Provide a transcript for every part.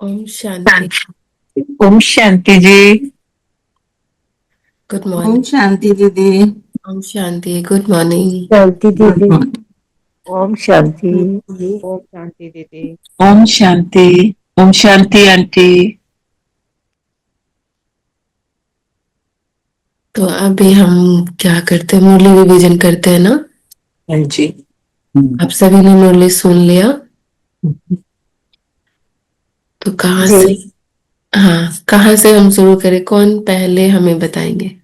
ओम शांति। ओम शांति जी। गुड ओम मॉर्निंग। शांति दीदी। Om Shanti. Good morning. शांति दीदी। ओम शांति। ओम शांति दीदी। ओम शांति। ओम शांति आंटी। तो अभी हम क्या करते हैं, मुरली रिवीजन करते हैं ना। हाँ जी। आप सभी ने मुरली सुन लिया। तो कहाँ से, हाँ कहाँ से हम शुरू करें, कौन पहले हमें बताएंगे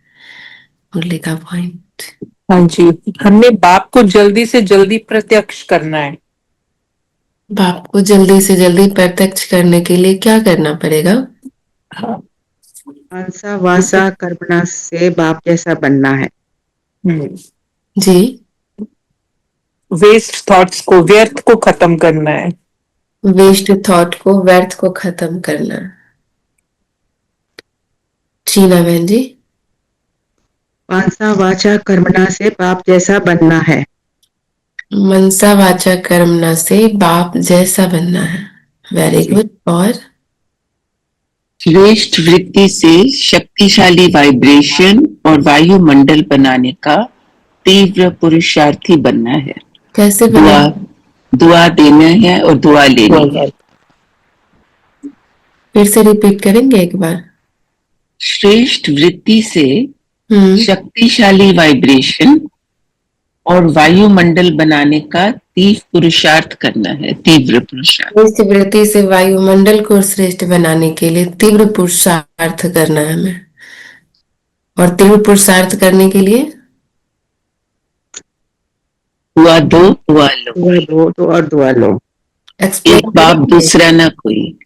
मुरली का पॉइंट। हाँ जी, हमने बाप को जल्दी से जल्दी प्रत्यक्ष करना है। बाप को जल्दी से जल्दी प्रत्यक्ष करने के लिए क्या करना पड़ेगा? हाँ। मनसा वाचा कर्मणा से बाप जैसा बनना है। जी। वेस्ट थॉट्स को, व्यर्थ को खत्म करना है। वेस्ट थॉट को, व्यर्थ को खत्म करना। शीला बहन जी। मनसा वाचा कर्मणा से बाप जैसा बनना है। मनसा वाचा कर्मणा से बाप जैसा बनना है। Very good. और श्रेष्ठ वृत्ति से शक्तिशाली वाइब्रेशन और वायुमंडल बनाने का तीव्र पुरुषार्थी बनना है। कैसे बना? दुआ देना है और दुआ लेनी है। फिर से रिपीट करेंगे एक बार। श्रेष्ठ वृत्ति से हम्म। शक्तिशाली वाइब्रेशन और वायुमंडल बनाने का तीव्र पुरुषार्थ करना है, तीव्र पुरुषार्थ। इस वृत्ति से वायुमंडल को श्रेष्ठ बनाने के लिए तीव्र पुरुषार्थ करना है हमें। और तीव्र पुरुषार्थ करने के लिए हुआ दो हुआ लो, दुआ दो तो और दुआ लो। एक एक्सप्लेन बाप करेंगे। दूसरा ना कोई।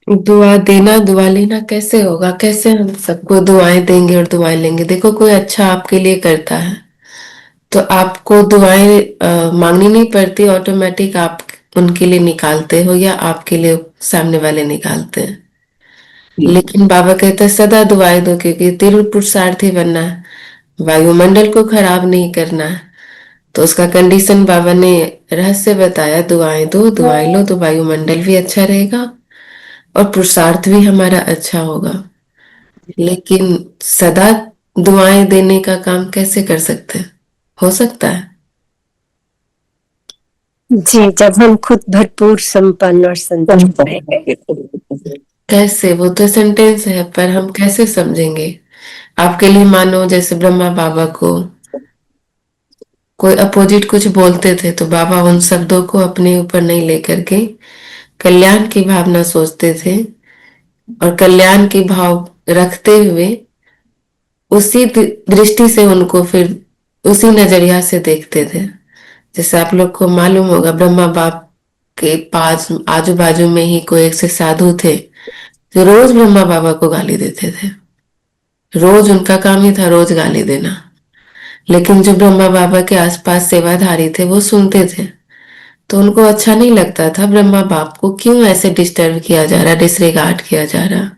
दुआ देना दुआ लेना कैसे होगा? कैसे हम सबको दुआएं देंगे और दुआएं लेंगे? देखो, कोई अच्छा आपके लिए करता है तो आपको दुआएं मांगनी नहीं पड़ती, ऑटोमेटिक आप उनके लिए निकालते हो या आपके लिए सामने वाले निकालते हैं। लेकिन बाबा कहते हैं सदा दुआएं दो, क्योंकि तीव्र पुरुषार्थी बनना है, वायुमंडल को खराब नहीं करना है। तो उसका कंडीशन बाबा ने रहस्य बताया, दुआएं दो दुआएं लो तो वायुमंडल भी अच्छा रहेगा और पुरुषार्थ भी हमारा अच्छा होगा। लेकिन सदा दुआएं देने का काम कैसे कर सकते हैं? हो सकता है? जी, जब हम खुद भरपूर संपन्न और संतुष्ट रहेंगे। कैसे? वो तो सेंटेंस है, पर हम कैसे समझेंगे? आपके लिए मानो जैसे ब्रह्मा बाबा को कोई अपोजिट कुछ बोलते थे तो बाबा उन शब्दों को अपने ऊपर नहीं लेकर के कल्याण की भावना सोचते थे और कल्याण की भाव रखते हुए उसी दृष्टि से उनको फिर उसी नजरिया से देखते थे। जैसे आप लोग को मालूम होगा, ब्रह्मा बाप के पास आजू बाजू में ही कोई एक से साधु थे जो रोज ब्रह्मा बाबा को गाली देते थे। रोज उनका काम ही था रोज गाली देना। लेकिन जो ब्रह्मा बाबा के आसपास सेवाधारी थे वो सुनते थे, तो उनको अच्छा नहीं लगता था ब्रह्मा बाप को क्यों ऐसे डिस्टर्ब किया जा रहा, डिसरिगार्ड किया जा रहा।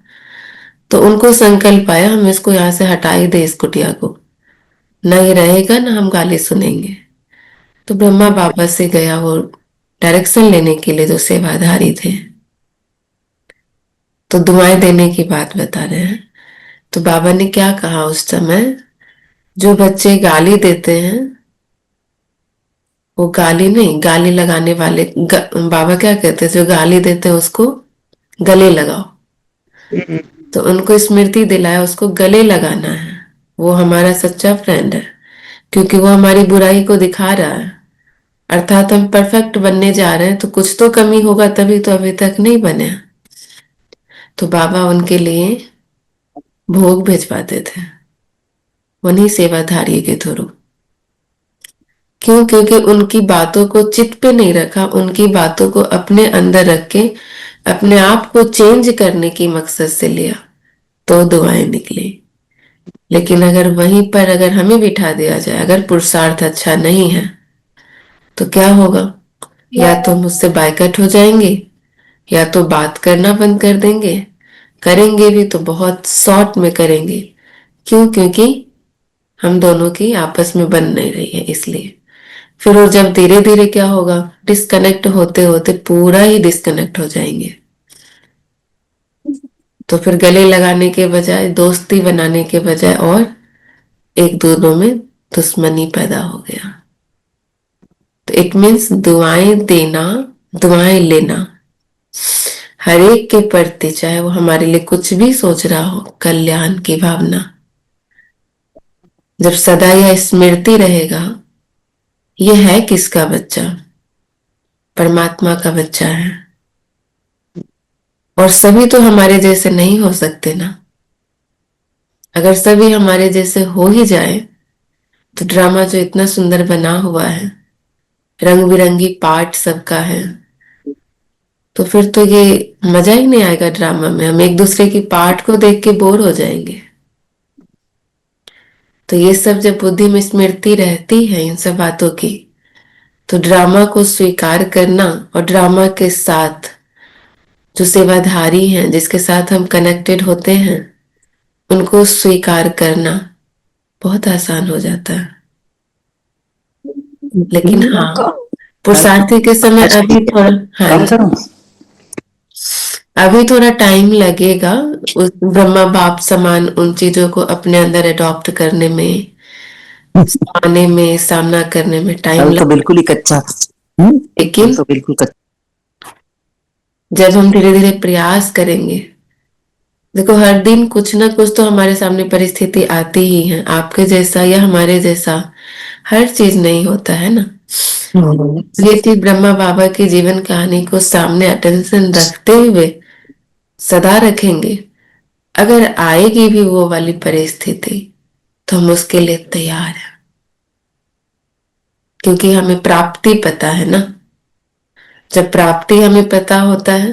तो उनको संकल्प आया हम इसको यहाँ से हटा ही दे, इस कुटिया को, ना ये रहेगा ना हम गाली सुनेंगे। तो ब्रह्मा बाबा से गया वो डायरेक्शन लेने के लिए जो सेवाधारी थे। तो दुआएं देने की बात बता रहे हैं। तो बाबा ने क्या कहा उस समय, जो बच्चे गाली देते हैं वो गाली नहीं, गाली लगाने वाले बाबा क्या कहते हैं, जो गाली देते हैं उसको गले लगाओ। तो उनको स्मृति दिलाया उसको गले लगाना है, वो हमारा सच्चा फ्रेंड है, क्योंकि वो हमारी बुराई को दिखा रहा है। अर्थात हम परफेक्ट बनने जा रहे हैं तो कुछ तो कमी होगा, तभी तो अभी तक नहीं बने। तो बाबा उनके लिए भोग भिजवाते थे उन्हीं सेवाधारी के थ्रू। क्यों? क्योंकि उनकी बातों को चित्त पे नहीं रखा, उनकी बातों को अपने अंदर रख के अपने आप को चेंज करने की मकसद से लिया, तो दुआएं निकली। लेकिन अगर वहीं पर अगर हमें बिठा दिया जाए, अगर पुरुषार्थ अच्छा नहीं है तो क्या होगा? या तो मुझसे बायकट हो जाएंगे या तो बात करना बंद कर देंगे। करेंगे भी तो बहुत शॉर्ट में करेंगे। क्यों? क्योंकि हम दोनों की आपस में बन नहीं रही है, इसलिए। फिर और जब धीरे धीरे क्या होगा, डिस्कनेक्ट होते होते पूरा ही डिस्कनेक्ट हो जाएंगे। तो फिर गले लगाने के बजाय, दोस्ती बनाने के बजाय और एक दोनों में दुश्मनी पैदा हो गया। तो इट मीन्स दुआएं देना दुआएं लेना हर एक के प्रति, चाहे वो हमारे लिए कुछ भी सोच रहा हो, कल्याण की भावना जब सदा यह स्मृति रहेगा, यह है किसका बच्चा? परमात्मा का बच्चा है। और सभी तो हमारे जैसे नहीं हो सकते ना। अगर सभी हमारे जैसे हो ही जाए तो ड्रामा जो इतना सुंदर बना हुआ है, रंग बिरंगी पार्ट सबका है, तो फिर तो ये मजा ही नहीं आएगा ड्रामा में। हम एक दूसरे की पार्ट को देख के बोर हो जाएंगे। तो ये सब जब बुद्धि में स्मृति रहती है इन सब बातों की, तो ड्रामा को स्वीकार करना और ड्रामा के साथ जो सेवाधारी हैं, जिसके साथ हम कनेक्टेड होते हैं, उनको स्वीकार करना बहुत आसान हो जाता है। लेकिन हाँ, पुरुषार्थी के समय अभी थोड़ा, हाँ, अभी थोड़ा टाइम लगेगा उस ब्रह्मा बाप समान उन चीजों को अपने अंदर अडॉप्ट करने में, आने में, सामना करने में टाइम तो बिल्कुल ही कच्चा था। लेकिन तो बिल्कुल कच्चा। जब हम धीरे धीरे प्रयास करेंगे देखो, हर दिन कुछ ना कुछ तो हमारे सामने परिस्थिति आती ही है, आपके जैसा या हमारे जैसा हर चीज नहीं होता है ना। ये चीज ब्रह्मा बाबा की जीवन कहानी को सामने अटेंशन रखते हुए सदा रखेंगे। अगर आएगी भी वो वाली परिस्थिति तो हम उसके लिए तैयार हैं, क्योंकि हमें प्राप्ति पता है ना। जब प्राप्ति हमें पता होता है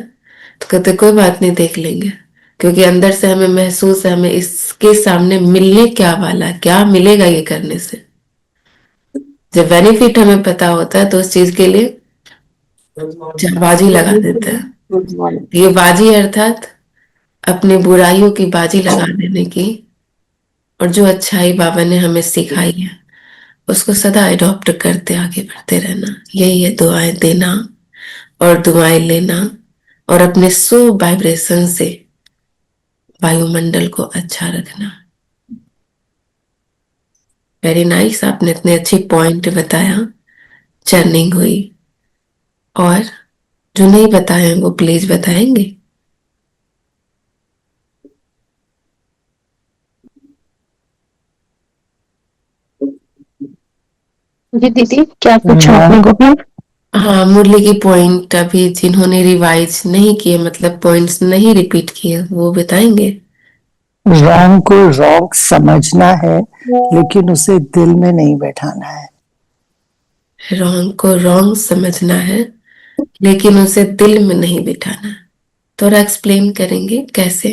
तो कहते कोई बात नहीं, देख लेंगे, क्योंकि अंदर से हमें महसूस है हमें इसके सामने मिलने क्या वाला है, क्या मिलेगा ये करने से। जब बेनिफिट हमें पता होता है तो उस चीज के लिए बाजी लगा देते हैं। ये बाजी अर्थात अपनी बुराइयों की बाजी लगा देने की, और जो अच्छाई बाबा ने हमें सिखाई है उसको सदा अडॉप्ट करते आगे बढ़ते रहना। यही है दुआएं देना और दुआएं लेना, और अपने सो वाइब्रेशन से वायुमंडल को अच्छा रखना। वेरी नाइस, आपने इतने अच्छी पॉइंट बताया, चर्निंग हुई। और जो नहीं बताए वो प्लीज बताएंगे। जी दीदी, क्या पूछा आपने गोपाल? हाँ, मुरली की पॉइंट अभी जिन्होंने रिवाइज नहीं किए, मतलब पॉइंट्स नहीं रिपीट किए, वो बताएंगे। रॉन्ग को रॉन्ग समझना है, लेकिन उसे दिल में नहीं बैठाना है। रॉन्ग को रॉन्ग समझना है लेकिन उसे दिल में नहीं बिठाना। थोड़ा एक्सप्लेन करेंगे कैसे?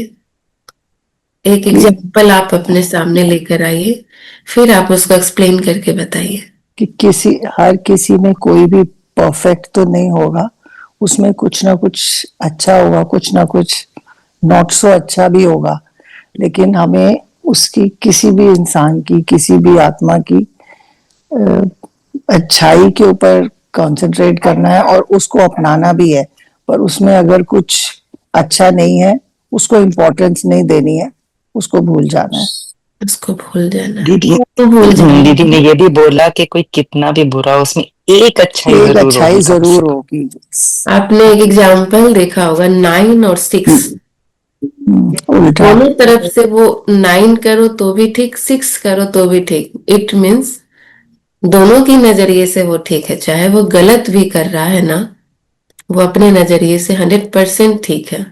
एक एग्जाम्पल आप अपने सामने लेकर आइए, फिर आप उसको एक्सप्लेन करके बताइए। कि हर किसी में कोई भी परफेक्ट तो नहीं होगा, उसमें कुछ ना कुछ अच्छा होगा, कुछ ना कुछ नॉट सो अच्छा भी होगा। लेकिन हमें उसकी, किसी भी इंसान की, किसी भी आत्मा की अच्छाई के ऊपर कंसंट्रेट करना है और उसको अपनाना भी है। पर उसमें अगर कुछ अच्छा नहीं है, उसको इम्पोर्टेंस नहीं देनी है, उसको भूल जाना है। उसको भूल जाना है। दीदी तो भूल जाना। दीदी ने ये भी बोला कि कोई कितना भी बुरा हो उसमें एक अच्छाई एक जरूर अच्छाई होगी कम से जरूर कम। होगी। आपने एक एग्जाम्पल देखा होगा, 9 और 6, उल्टा। दोनों तरफ से वो 9 करो तो भी ठीक, 6 करो तो भी ठीक। इट मीन्स दोनों की नजरिए से वो ठीक है, चाहे वो गलत भी कर रहा है ना, वो अपने नजरिए से 100% ठीक है।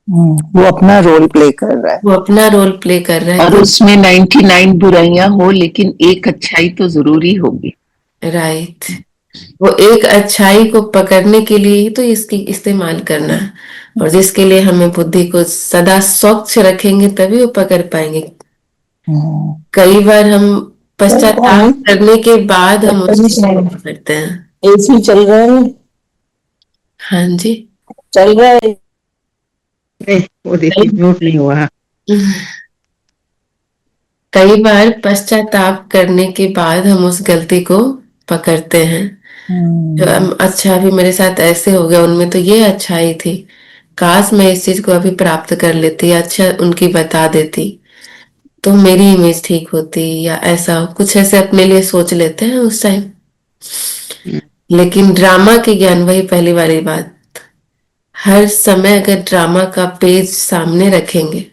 वो अपना रोल प्ले कर रहा है। वो अपना रोल प्ले कर रहा और है। उसमें 99 बुराइयां हो लेकिन एक अच्छाई तो जरूरी होगी। राइट, वो एक अच्छाई को पकड़ने के लिए ही तो इसकी इस्तेमाल करना है, और जिसके लिए हमें बुद्धि को सदा स्वच्छ रखेंगे तभी वो पकड़ पाएंगे। कई बार हम पश्चाताप करने के बाद हम उसको करते हैं। एसी चल रहा है, हाँ जी, चल रहा है। नहीं, वो देखिए म्यूट नहीं हुआ। कई बार पश्चाताप करने के बाद हम उस गलती को पकड़ते हैं। जो अच्छा अभी मेरे साथ ऐसे हो गया, उनमें तो ये अच्छाई थी, काश मैं इस चीज को अभी प्राप्त कर लेती, अच्छा उनकी बता देती तो मेरी इमेज ठीक होती, या ऐसा कुछ ऐसे अपने लिए सोच लेते हैं उस टाइम। लेकिन ड्रामा के ज्ञान, वही पहली वाली बात, हर समय अगर ड्रामा का पेज सामने रखेंगे,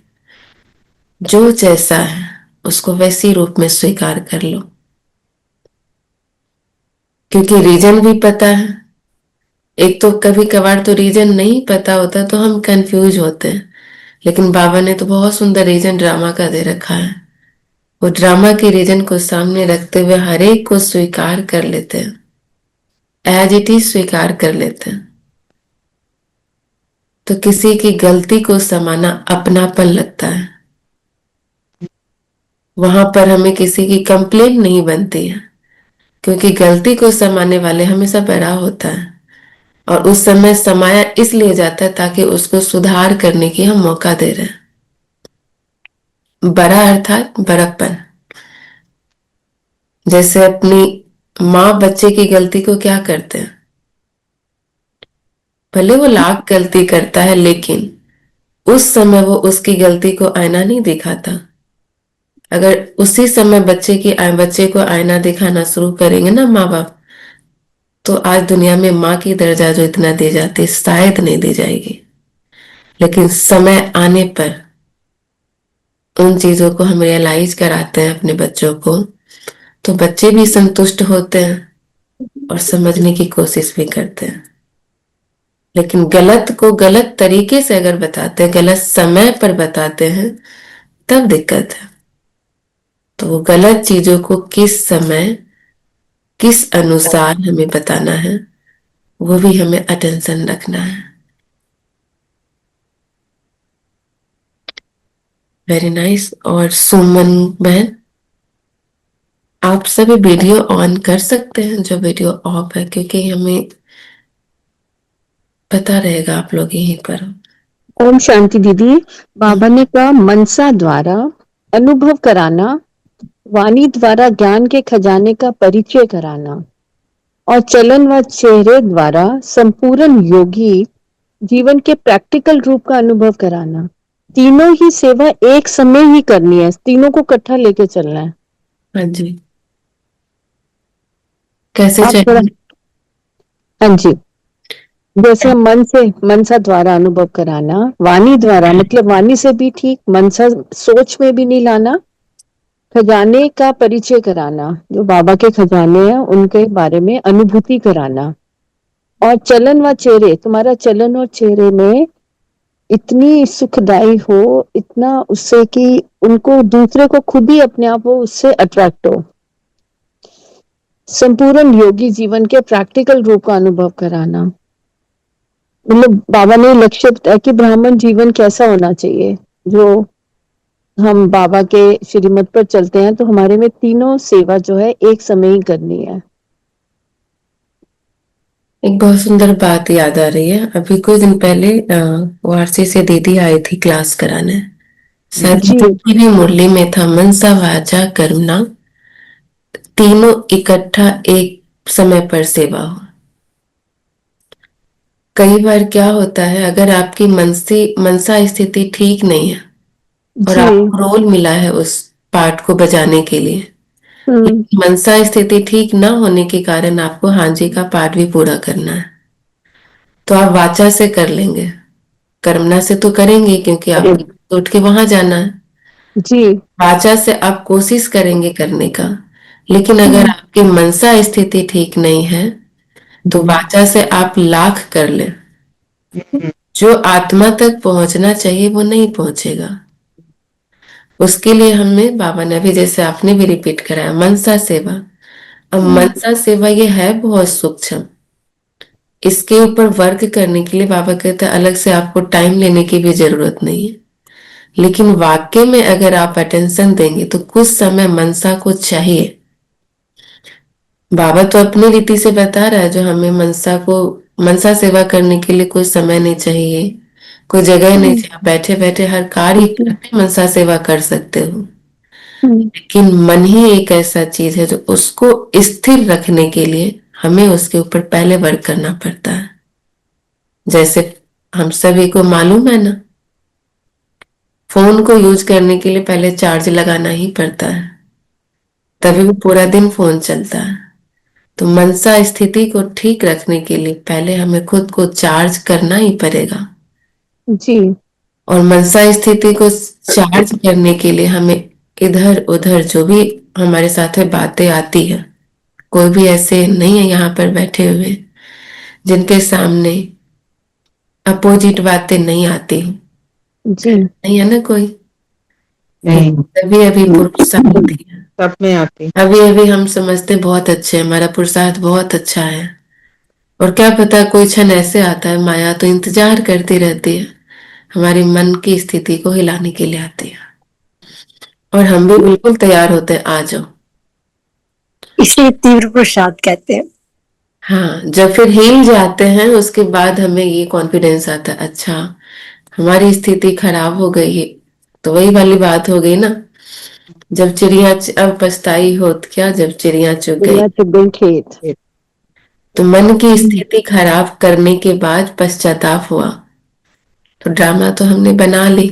जो जैसा है उसको वैसी रूप में स्वीकार कर लो, क्योंकि रीजन भी पता है। एक तो कभी कभार तो रीजन नहीं पता होता तो हम कंफ्यूज होते हैं, लेकिन बाबा ने तो बहुत सुंदर रीजन ड्रामा का दे रखा है। वो ड्रामा के रीजन को सामने रखते हुए हर एक को स्वीकार कर लेते हैं, एज इट इज स्वीकार कर लेते हैं। तो किसी की गलती को समाना अपनापन लगता है, वहां पर हमें किसी की कंप्लेन नहीं बनती है, क्योंकि गलती को समाने वाले हमेशा बड़ा होता है, और उस समय समाया इसलिए जाता है ताकि उसको सुधार करने की हम मौका दे रहे हैं। बड़ा अर्थात बड़प्पन। जैसे अपनी माँ बच्चे की गलती को क्या करते हैं, भले वो लाख गलती करता है लेकिन उस समय वो उसकी गलती को आईना नहीं दिखाता। अगर उसी समय बच्चे को आईना दिखाना शुरू करेंगे ना माँ बाप, तो आज दुनिया में माँ की दर्जा जो इतना दी जाती है शायद नहीं दी जाएगी। लेकिन समय आने पर उन चीजों को हम रियलाइज कराते हैं अपने बच्चों को, तो बच्चे भी संतुष्ट होते हैं और समझने की कोशिश भी करते हैं। लेकिन गलत को गलत तरीके से अगर बताते हैं, गलत समय पर बताते हैं, तब दिक्कत है। तो वो गलत चीजों को किस समय, किस अनुसार हमें बताना है, वो भी हमें अटेंशन रखना है। Very nice. और सुमन बहन, आप सभी वीडियो ऑन कर सकते हैं जो वीडियो ऑफ है, क्योंकि हमें पता रहेगा आप लोग यहीं पर हो। ओम शांति दीदी। बाबा ने कहा मनसा द्वारा अनुभव कराना, वाणी द्वारा ज्ञान के खजाने का परिचय कराना और चलन व चेहरे द्वारा संपूर्ण योगी जीवन के प्रैक्टिकल रूप का अनुभव कराना। तीनों ही सेवा एक समय ही करनी है, तीनों को इकट्ठा लेके चलना है। हाँ जी, कैसे आप थोड़ा, चाहिए? हाँ जी, जैसे मन से मनसा द्वारा अनुभव कराना, वाणी द्वारा मतलब वाणी से भी ठीक, मनसा सोच में भी नहीं लाना, खजाने का परिचय कराना, जो बाबा के खजाने हैं उनके बारे में अनुभूति कराना, और चलन व चेहरे, तुम्हारा चलन और चेहरे में इतनी सुखदाई हो, इतना उससे कि उनको दूसरे को खुद ही अपने आप वो उससे अट्रैक्ट हो। संपूर्ण योगी जीवन के प्रैक्टिकल रूप का अनुभव कराना, मतलब बाबा ने लक्ष्य बताया कि ब्राह्मण जीवन कैसा होना चाहिए। जो हम बाबा के श्रीमत पर चलते हैं तो हमारे में तीनों सेवा जो है एक समय ही करनी है। एक बहुत सुंदर बात याद आ रही है। अभी कुछ दिन पहले वारसी से दीदी आई थी क्लास कराने, शायद जी की भी मुरली में था, मनसा वाचा कर्मणा तीनों इकट्ठा एक समय पर सेवा हो। कई बार क्या होता है, अगर आपकी मनसा स्थिति ठीक नहीं है और जी। आपको रोल मिला है उस पार्ट को बजाने के लिए, मनसा स्थिति ठीक ना होने के कारण आपको हांजी का पार्ट भी पूरा करना है, तो आप वाचा से कर लेंगे, कर्मना से तो करेंगे क्योंकि आपको उठ के वहां जाना है। जी वाचा से आप कोशिश करेंगे करने का, लेकिन अगर आपकी मनसा स्थिति ठीक नहीं है तो वाचा से आप लाख कर ले, जो आत्मा तक पहुंचना चाहिए वो नहीं पहुंचेगा। उसके लिए हमें बाबा ने अभी जैसे आपने भी रिपीट कराया, मनसा सेवा। अब मनसा सेवा ये है बहुत सूक्ष्म, इसके ऊपर वर्क करने के लिए बाबा कहते हैं अलग से आपको टाइम लेने की भी जरूरत नहीं है। लेकिन वाक्य में अगर आप अटेंशन देंगे तो कुछ समय मनसा को चाहिए। बाबा तो अपनी रीति से बता रहा है, जो हमें मनसा सेवा करने के लिए कोई समय नहीं चाहिए, कोई जगह नहीं चाहिए, आप बैठे बैठे हर कार्य करते मनसा सेवा कर सकते हो। लेकिन मन ही एक ऐसा चीज है जो उसको स्थिर रखने के लिए हमें उसके ऊपर पहले वर्क करना पड़ता है। जैसे हम सभी को मालूम है ना, फोन को यूज करने के लिए पहले चार्ज लगाना ही पड़ता है, तभी वो पूरा दिन फोन चलता है। तो मनसा स्थिति को ठीक रखने के लिए पहले हमें खुद को चार्ज करना ही पड़ेगा, जी और मनसा स्थिति को चार्ज करने के लिए हमें इधर उधर जो भी हमारे साथ में बातें आती है, कोई भी ऐसे नहीं है यहाँ पर बैठे हुए जिनके सामने अपोजिट बातें नहीं आती हो, जी नहीं है ना कोई? नहीं, अभी अभी पुरुषार्थ है, सब में आती। अभी अभी हम समझते बहुत अच्छे हैं, हमारा पुरुषार्थ बहुत अच्छा है, और क्या पता कोई क्षण ऐसे आता है, माया तो इंतजार करती रहती है, हमारी मन की स्थिति को हिलाने के लिए आती है, और हम भी बिल्कुल तैयार होते हैं, आ जाओ। इसे तीव्र प्रसाद कहते हैं। हाँ, जब फिर हिल जाते हैं उसके बाद हमें ये कॉन्फिडेंस आता है, अच्छा हमारी स्थिति खराब हो गई है। तो वही वाली बात हो गई ना, जब चिड़िया अब पछताई हो तो क्या, जब चिड़िया चुग गई। दुनिया चुग गई खेत। तो मन की स्थिति खराब करने के बाद पश्चाताप हुआ, तो ड्रामा तो हमने बना ली।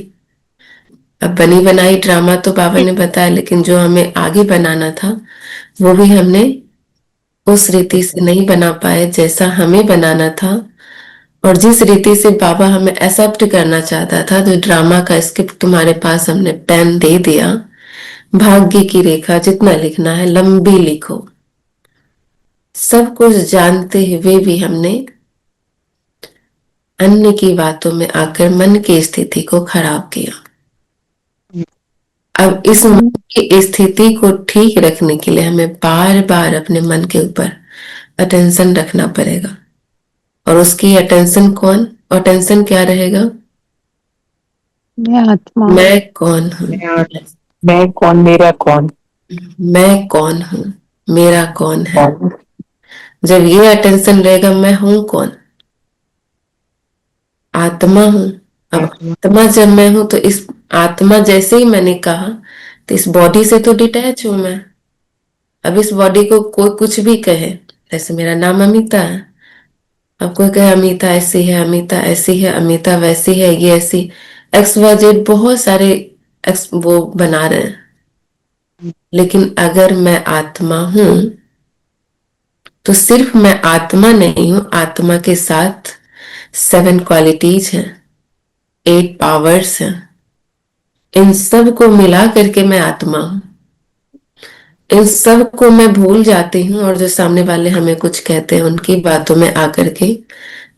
अब बनी बनाई ड्रामा तो बाबा ने बताया, लेकिन जो हमें आगे बनाना था वो भी हमने उस रीति से नहीं बना पाए जैसा हमें बनाना था, और जिस रीति से बाबा हमें एक्सेप्ट करना चाहता था, तो ड्रामा का स्क्रिप्ट तुम्हारे पास हमने पेन दे दिया, भाग्य की रेखा जितना लिखना है लंबी लिखो। सब कुछ जानते हुए भी हमने अन्य की बातों में आकर मन की स्थिति को खराब किया। अब इस मन की स्थिति को ठीक रखने के लिए हमें बार बार अपने मन के ऊपर अटेंशन रखना पड़ेगा। और उसकी अटेंशन कौन, अटेंशन क्या रहेगा? मैं आत्मा हूँ। मैं कौन हूँ, मैं कौन, मेरा कौन, मैं कौन हूँ, मेरा कौन है। जब ये अटेंशन रहेगा, मैं हूं कौन, आत्मा हूं। अब आत्मा जब मैं हूं, तो इस आत्मा जैसे ही मैंने कहा, तो इस बॉडी से तो डिटैच हूं मैं। अब इस बॉडी को कोई कुछ भी कहे, जैसे मेरा नाम अमिता है, अब कोई कहे अमिता ऐसी है, अमिता ऐसी है, अमिता वैसी है, ये ऐसी, एक्स वाई जेड बहुत सारे एक्स वो बना रहे हैं। लेकिन अगर मैं आत्मा हूं, तो सिर्फ मैं आत्मा नहीं हूं, आत्मा के साथ 7 क्वालिटीज हैं, 8 पावर्स हैं। इन सब को मिला करके मैं आत्मा हूं। इन सब को मैं भूल जाती हूँ, और जो सामने वाले हमें कुछ कहते हैं, उनकी बातों में आकर के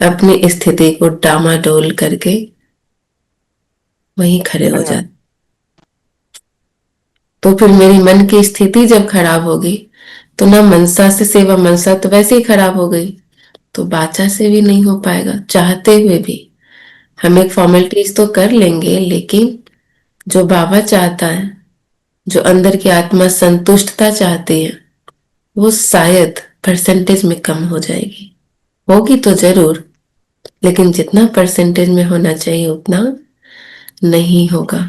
अपनी स्थिति को डामाडोल करके वहीं खड़े हो जाते। तो फिर मेरी मन की स्थिति जब खराब होगी, तो ना मनसा से सेवा, मनसा तो वैसे ही खराब हो गई, तो बाचा से भी नहीं हो पाएगा। चाहते हुए भी हम एक फॉर्मेलिटीज तो कर लेंगे, लेकिन जो बाबा चाहता है, जो अंदर की आत्मा संतुष्टता चाहती है, वो शायद परसेंटेज में कम हो जाएगी। होगी तो जरूर, लेकिन जितना परसेंटेज में होना चाहिए उतना नहीं होगा।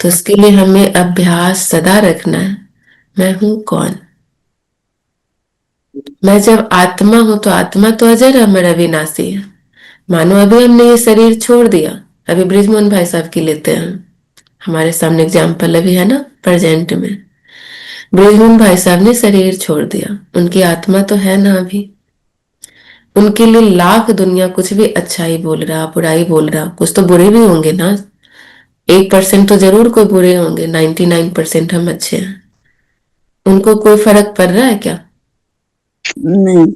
तो उसके लिए हमें अभ्यास सदा रखना है, मैं हूं कौन। मैं जब आत्मा हूं, तो आत्मा तो अजर अमर अविनाशी है। मानो अभी हमने ये शरीर छोड़ दिया, अभी ब्रिजमोहन भाई साहब की लेते हैं, हमारे सामने एग्जाम्पल अभी है ना प्रेजेंट में। ब्रिजमोहन भाई साहब ने शरीर छोड़ दिया, उनकी आत्मा तो है ना अभी। उनके लिए लाख दुनिया कुछ भी अच्छाई बोल रहा, बुराई बोल रहा, कुछ तो बुरे भी होंगे ना। 1% तो जरूर कोई बुरे होंगे, 99% हम अच्छे हैं। उनको कोई फर्क पड़ रहा है क्या? नहीं।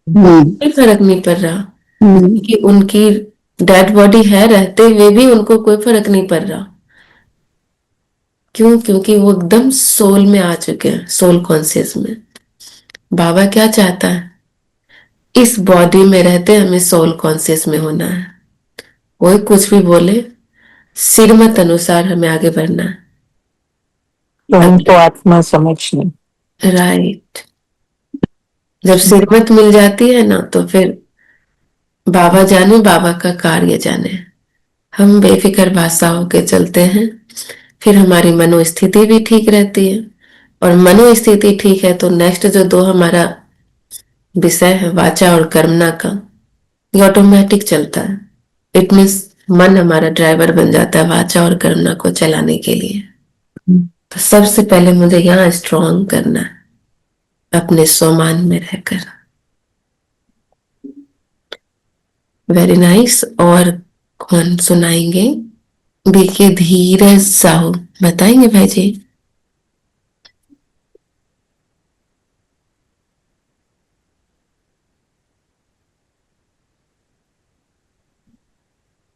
नहीं। कोई फर्क नहीं पड़ रहा नहीं। कि उनकी डेड बॉडी है, रहते हुए भी उनको कोई फर्क नहीं पड़ रहा। क्यों? क्योंकि वो एकदम सोल में आ चुके हैं, सोल कॉन्शियस में। बाबा क्या चाहता है? इस बॉडी में रहते हमें सोल कॉन्शियस में होना है। कोई कुछ भी बोले, श्रीमत अनुसार हमें आगे बढ़ना है। तो हमको आत्मा समझनी। राइट। जब श्रीमत मिल जाती है ना, तो फिर बाबा जाने, बाबा का कार्य जाने, हम बेफिक्र भाषा होके चलते हैं। फिर हमारी मनोस्थिति भी ठीक रहती है, और मनोस्थिति ठीक है तो नेक्स्ट जो 2 हमारा विषय है, वाचा और कर्मना का, ये ऑटोमेटिक चलता है। इट मीन्स मन हमारा ड्राइवर बन जाता है वाचा और कर्मना को चलाने के लिए। तो सबसे पहले मुझे यहाँ स्ट्रॉन्ग करना है, अपने स्वमान में रहकर। Very nice. और कौन सुनाएंगे? बीके धीरज साहू बताएंगे भाई जी।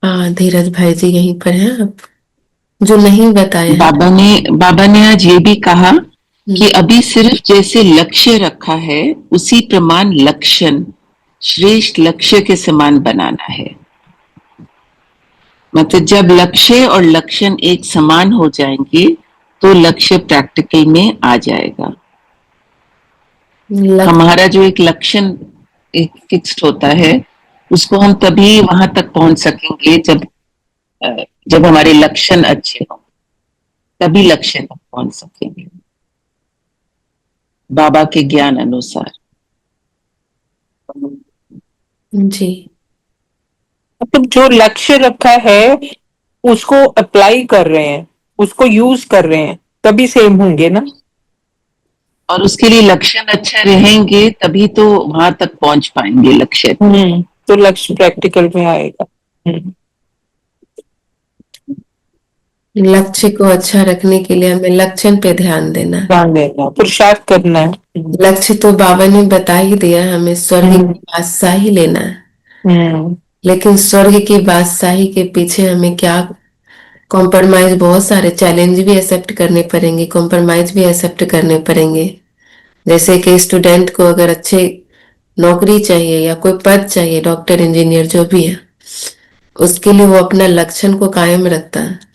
हाँ, धीरज भाई जी यहीं पर हैं। अब जो नहीं बताए हैं, बाबा ने आज ये भी कहा कि अभी सिर्फ जैसे लक्ष्य रखा है, उसी प्रमाण लक्षण श्रेष्ठ लक्ष्य के समान बनाना है। मतलब जब लक्ष्य और लक्षण एक समान हो जाएंगे, तो लक्ष्य प्रैक्टिकल में आ जाएगा। हमारा जो एक लक्षण एक फिक्स्ड होता है, उसको हम तभी वहां तक पहुंच सकेंगे जब हमारे लक्षण अच्छे हों, तभी लक्ष्य तक पहुंच सकेंगे बाबा के ज्ञान अनुसार। जी। मतलब जो लक्ष्य रखा है उसको अप्लाई कर रहे हैं, उसको यूज कर रहे हैं, तभी सेम होंगे ना। और उसके लिए लक्षण अच्छा रहेंगे, तभी तो वहां तक पहुंच पाएंगे लक्ष्य। तो लक्ष्य प्रैक्टिकल में आएगा। लक्ष्य को अच्छा रखने के लिए हमें लक्षण पे ध्यान देना है। ध्यान देना, पुरुषार्थ करना है। लक्ष्य तो बाबा ने बता ही दिया, हमें स्वर्ग हम्म। की बादशाही लेना है। हम्म। लेकिन स्वर्ग की बादशाही के पीछे हमें क्या कॉम्प्रोमाइज, बहुत सारे चैलेंज भी एक्सेप्ट करने पड़ेंगे, कॉम्प्रोमाइज भी एक्सेप्ट करने पड़ेंगे। जैसे कि स्टूडेंट को अगर अच्छे नौकरी चाहिए या कोई पद चाहिए, डॉक्टर इंजीनियर जो भी है, उसके लिए वो अपना लक्षण को कायम रखता है।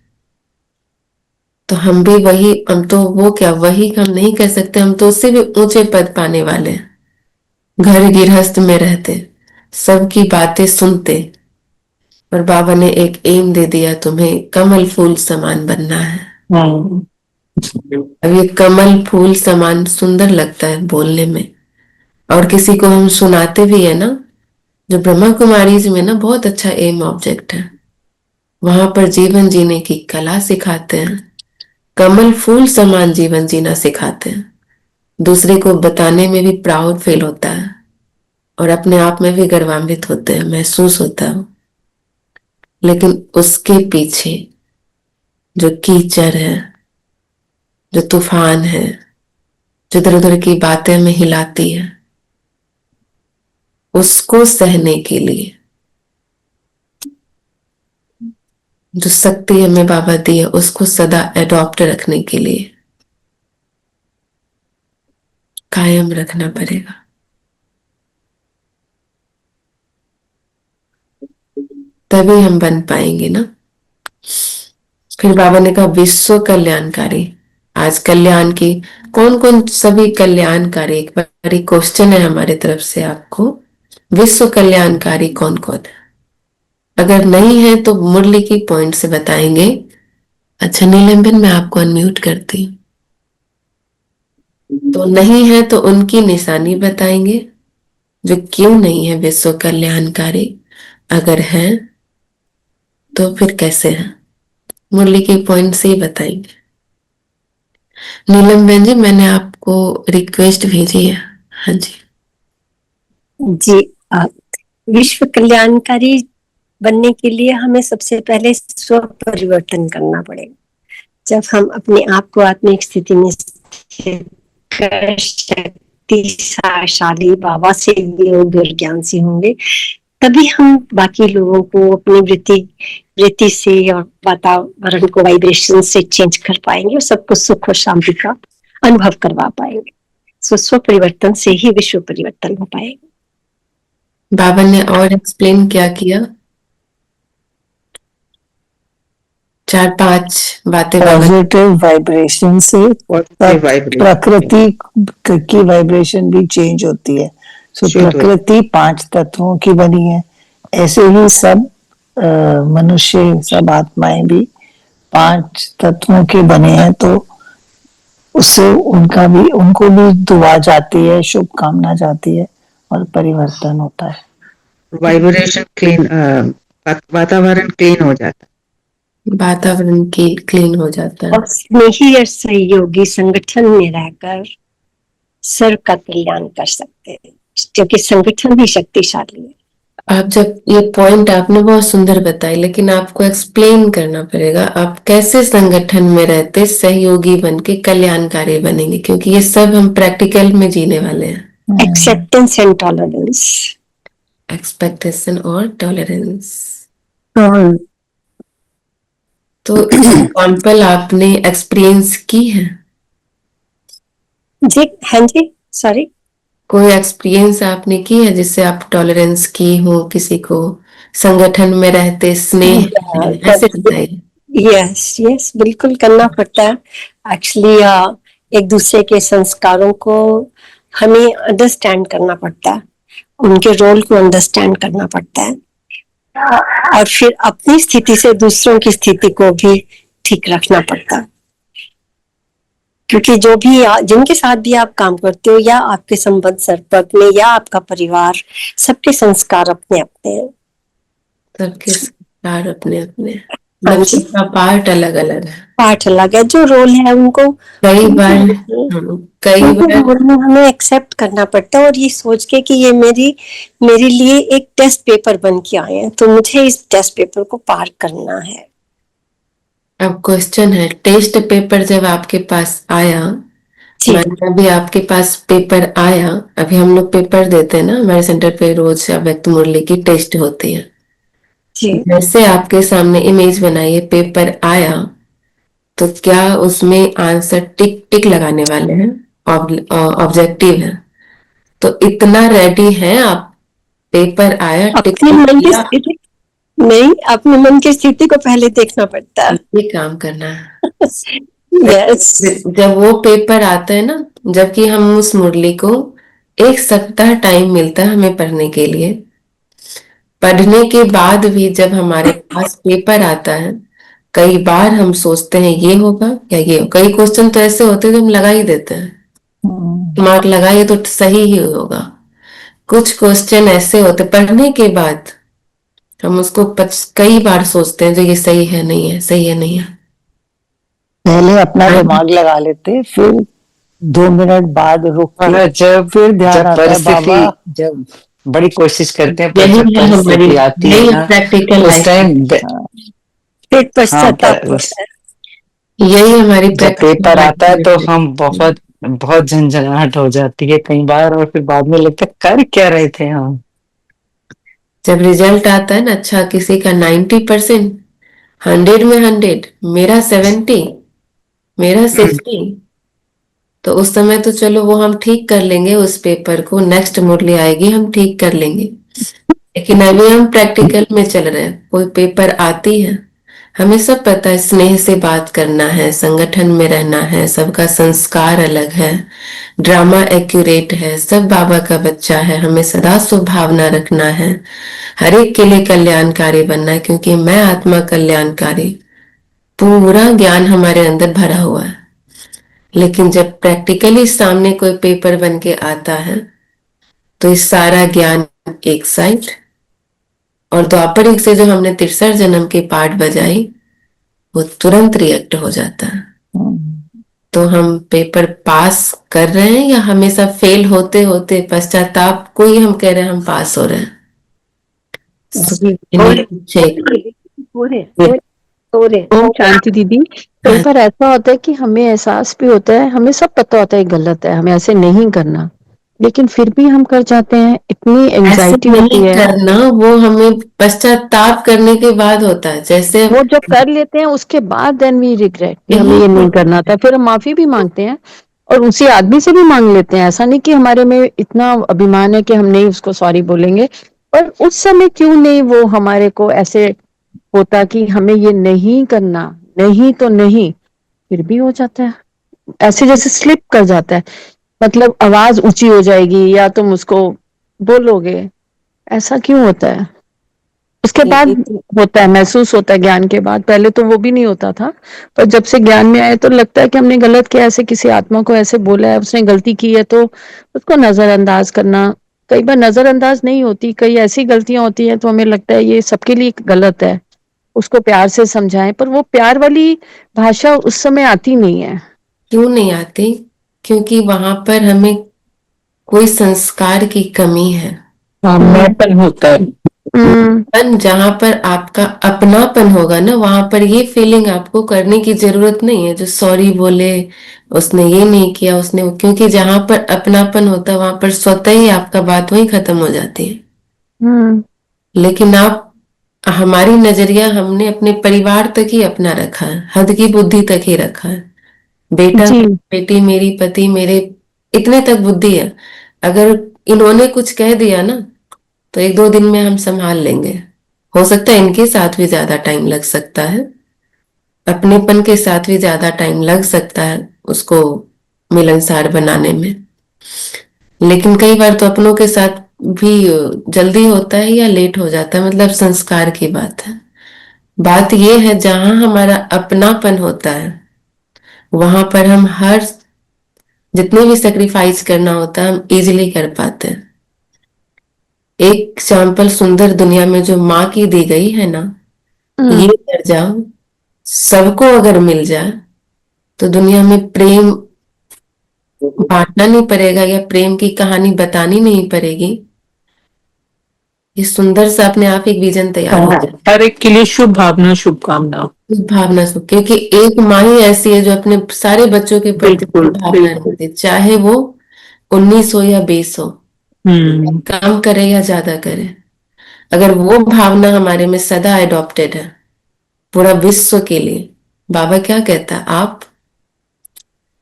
तो हम भी वही, हम तो वो क्या, वही हम नहीं कह सकते, हम तो उससे भी ऊंचे पद पाने वाले हैं। घर गृहस्थ में रहते, सबकी बातें सुनते, और बाबा ने एक एम दे दिया, तुम्हें कमल फूल समान बनना है। अब ये कमल फूल समान सुंदर लगता है बोलने में, और किसी को हम सुनाते भी है ना। जो ब्रह्मा कुमारीज में ना बहुत अच्छा एम ऑब्जेक्ट है, वहां पर जीवन जीने की कला सिखाते हैं, कमल फूल समान जीवन जीना सिखाते हैं। दूसरे को बताने में भी प्राउड फील होता है, और अपने आप में भी गर्वान्वित होते हैं, महसूस होता है। लेकिन उसके पीछे जो कीचड़ है, जो तूफान है, जो इधर उधर की बातें हमें हिलाती है, उसको सहने के लिए जो शक्ति हमें बाबा दी है, उसको सदा एडॉप्ट रखने के लिए कायम रखना पड़ेगा। तभी हम बन पाएंगे ना। फिर बाबा ने कहा विश्व कल्याणकारी। आज कल्याण की कौन कौन सभी कल्याणकारी, एक बार क्वेश्चन है हमारी तरफ से आपको, विश्व कल्याणकारी कौन कौन है? अगर नहीं है तो मुरली की पॉइंट से बताएंगे। अच्छा नीलम, मैं आपको अनम्यूट करती हूँ। तो नहीं है तो उनकी निशानी बताएंगे, जो क्यों नहीं है विश्व कल्याणकारी। अगर है तो फिर कैसे है, मुरली के पॉइंट से ही बताएंगे। नीलम बहन जी, मैंने आपको रिक्वेस्ट भेजी है। हाँ जी जी। विश्व कल्याणकारी बनने के लिए हमें सबसे पहले स्व परिवर्तन करना पड़ेगा। जब हम अपने आप को आत्मिक स्थिति में स्थिर कर शक्तिशाली बाबा से योग और ज्ञान से होंगे, तभी हम बाकी लोगों को अपनी वृत्ति से और वातावरण को वाइब्रेशन से चेंज कर पाएंगे और सबको सुख और शांति का अनुभव करवा पाएंगे। स्व परिवर्तन से ही विश्व परिवर्तन हो पाएगा। बाबा ने और एक्सप्लेन क्या किया? 4-5 बातें बाबा पॉजिटिव वाइब्रेशन से Positive vibration. प्रकृति की वाइब्रेशन भी चेंज होती है। सो शुद्ध होती है। प्रकृति 5 तत्वों की बनी है, ऐसे ही सब मनुष्य, सब आत्माएं भी 5 तत्वों के बने हैं। तो उससे उनको भी दुआ जाती है, शुभकामना जाती है और परिवर्तन होता है। वाइब्रेशन क्लीन, वातावरण क्लीन हो जाता है। वातावरण की क्लीन हो जाता है। और स्नेही और सहयोगी संगठन में रहकर सर्व का कल्याण कर सकते हैं, क्योंकि संगठन भी शक्तिशाली है। आप जब ये पॉइंट आपने बहुत सुंदर बताई, लेकिन आपको एक्सप्लेन करना पड़ेगा आप कैसे संगठन में रहते सहयोगी बन के कल्याणकारी बनेंगे, क्योंकि ये सब हम प्रैक्टिकल में जीने वाले हैं। Acceptance and tolerance. एक्सपेक्टेशन और टॉलरेंस। हाँ तो एग्जाम्पल आपने एक्सपीरियंस की है? जी, हाँ जी, सॉरी। कोई एक्सपीरियंस आपने की है जिससे आप टॉलरेंस की हो, किसी को संगठन में रहते स्नेह है, ऐसे बताइए। यस यस, बिल्कुल करना पड़ता है। एक्चुअली एक दूसरे के संस्कारों को हमें अंडरस्टैंड करना पड़ता है, उनके रोल को अंडरस्टैंड करना पड़ता है, और फिर अपनी स्थिति से दूसरों की स्थिति को भी ठीक रखना पड़ता है। क्योंकि जो भी जिनके साथ भी आप काम करते हो, या आपके संबंध संपर्क में, या आपका परिवार, सबके संस्कार अपने अपने हैं। सबके संस्कार अपने अपने, मतलब सबका पार्ट अलग अलग है। पार्ट अलग है, जो रोल है उनको कई बार कई उनके बार रोल में हमें एक्सेप्ट करना पड़ता है, और ये सोच के कि ये मेरे लिए एक टेस्ट पेपर बन के आए हैं, तो मुझे इस टेस्ट पेपर को पार करना है। अब क्वेश्चन है, टेस्ट पेपर जब आपके पास आया, जी मानिए अभी आपके पास पेपर आया, अभी हम लोग पेपर देते हैं ना, हमारे सेंटर पे रोज व्यक्त मुरली की टेस्ट होती है। जी जैसे आपके सामने इमेज बनाइए, पेपर आया, तो क्या उसमें आंसर टिक टिक लगाने वाले हैं? ऑब्जेक्टिव है, तो इतना रेडी है आप? पेपर आया, टिक अपने टिक मन की किया, स्थिति नहीं, अपने मन की स्थिति को पहले देखना पड़ता है। ये काम करना है। यस जब वो पेपर आता है ना, जबकि हम उस मुरली को 1 सप्ताह टाइम मिलता है हमें पढ़ने के लिए, पढ़ने के बाद भी जब हमारे पास पेपर आता है, कई बार हम सोचते हैं ये होगा या ये होगा। कई क्वेश्चन तो ऐसे होते हैं जो हम लगा ही देते हैं, मार्क लगाइए तो सही ही होगा। कुछ क्वेश्चन ऐसे होते पढ़ने के बाद हम उसको कई बार सोचते हैं जो ये सही है नहीं है, सही है नहीं है। पहले अपना दिमाग लगा लेते, फिर 2 मिनट बाद रुक और के जब फिर ध्यान जब आता है बाबा। परिस्थिति जब बड़ी कोशिश करते हैं पर यही जब है हमारी, परिस्थिति आती है यही ना, प्रैक्टिकल उस लाइफ, टाइम फिर हाँ पश्चाताप उस होता है। यही हमारी जब प्रैक्टिकल पेपर आता है तो लाइफ। हम बहुत बहुत झंझनाहट हो जाती है कई बार, और फिर बाद में लगता है कर क्या रहे थे हम। जब रिजल्ट आता है ना, अच्छा किसी का 90%, 100 में 100, मेरा 70, मेरा 60, तो उस समय तो चलो वो हम ठीक कर लेंगे, उस पेपर को नेक्स्ट मुरली आएगी हम ठीक कर लेंगे। लेकिन अभी हम प्रैक्टिकल में चल रहे हैं, कोई पेपर आती है, हमें सब पता है, स्नेह से बात करना है, संगठन में रहना है, सबका संस्कार अलग है, ड्रामा एक्यूरेट है, सब बाबा का बच्चा है, हमें सदा स्वभावना रखना है, हर एक के लिए कल्याणकारी बनना है, क्योंकि मैं आत्मा कल्याणकारी, पूरा ज्ञान हमारे अंदर भरा हुआ है। लेकिन जब प्रैक्टिकली सामने कोई पेपर बन के आता है, तो इस सारा ज्ञान एक साइड, और द्वापर युग से जो हमने 63 जन्म की पाठ बजाई, वो तुरंत रिएक्ट हो जाता है। तो हम पेपर पास कर रहे हैं या हमेशा फेल होते होते पश्चाताप को ही हम कह रहे हैं हम पास हो रहे हैं? जी पूरे पूरे ओम शांति दीदी। कई बार ऐसा होता है कि हमें एहसास भी होता है, हमें सब पता होता है गलत है, हमें ऐसे नहीं करना, लेकिन फिर भी हम कर जाते हैं। इतनी ऐसे एंजाइटी होती नहीं है। करना, वो हमें पश्चाताप करने के बाद होता है। जैसे वो जब कर लेते हैं उसके बाद देन वी रिग्रेट कि हमें ये नहीं करना था, फिर हम माफी भी मांगते हैं और उसी आदमी से भी मांग लेते हैं। ऐसा नहीं कि हमारे में इतना अभिमान है कि हम नहीं उसको सॉरी बोलेंगे, पर उस समय क्यों नहीं वो हमारे को ऐसे होता कि हमें ये नहीं करना, नहीं तो नहीं, फिर भी हो जाता है ऐसे, जैसे स्लिप कर जाता है, मतलब आवाज ऊंची हो जाएगी या तुम उसको बोलोगे, ऐसा क्यों होता है? उसके बाद होता है, महसूस होता है ज्ञान के बाद। पहले तो वो भी नहीं होता था, पर जब से ज्ञान में आए तो लगता है कि हमने गलत किया, ऐसे किसी आत्मा को ऐसे बोला है, उसने गलती की है, तो उसको नजरअंदाज करना। कई बार नजरअंदाज नहीं होती, कई ऐसी गलतियां होती हैं तो हमें लगता है ये सबके लिए गलत है, उसको प्यार से समझाएं, पर वो प्यार वाली भाषा उस समय आती नहीं है। क्यों नहीं आती? क्योंकि वहां पर हमें कोई संस्कार की कमी है। मैंपन होता है। पर जहां पर आपका अपनापन होगा ना, वहां पर ये फीलिंग आपको करने की जरूरत नहीं है, जो सॉरी बोले, उसने ये नहीं किया, उसने क्योंकि जहां पर अपनापन होता है वहां पर स्वतः ही आपका बात वही खत्म हो जाती है। लेकिन आप, हमारी नजरिया हमने अपने परिवार तक ही अपना रखा है, हद की बुद्धि तक ही रखा है। बेटा जी बेटी, मेरी पति मेरे, इतने तक बुद्धि है। अगर इन्होंने कुछ कह दिया ना, तो 1-2 दिन में हम संभाल लेंगे। हो सकता है इनके साथ भी ज्यादा टाइम लग सकता है, अपनेपन के साथ भी ज्यादा टाइम लग सकता है उसको मिलनसार बनाने में। लेकिन कई बार तो अपनों के साथ भी जल्दी होता है या लेट हो जाता है, मतलब संस्कार की बात है। बात यह है, जहां हमारा अपनापन होता है वहां पर हम हर, जितने भी सेक्रीफाइस करना होता है हम इजीली कर पाते हैं। एक सैंपल सुंदर दुनिया में जो माँ की दी गई है ना, ये कर जाओ, सबको अगर मिल जाए तो दुनिया में प्रेम बांटना नहीं पड़ेगा या प्रेम की कहानी बतानी नहीं पड़ेगी। ये सुंदर सा अपने आप एक विजन तैयार हो जाए। हर एक के लिए शुभ भावना, शुभकामना। इस भावना से, क्योंकि एक माँ ही ऐसी है जो अपने सारे बच्चों के प्रति बिल्कुल भावना बिल्कुल। रखती है, चाहे वो 19 हो या 20 हो, काम करे या ज्यादा करे। अगर वो भावना हमारे में सदा अडॉप्टेड है पूरा विश्व के लिए, बाबा क्या कहता है, आप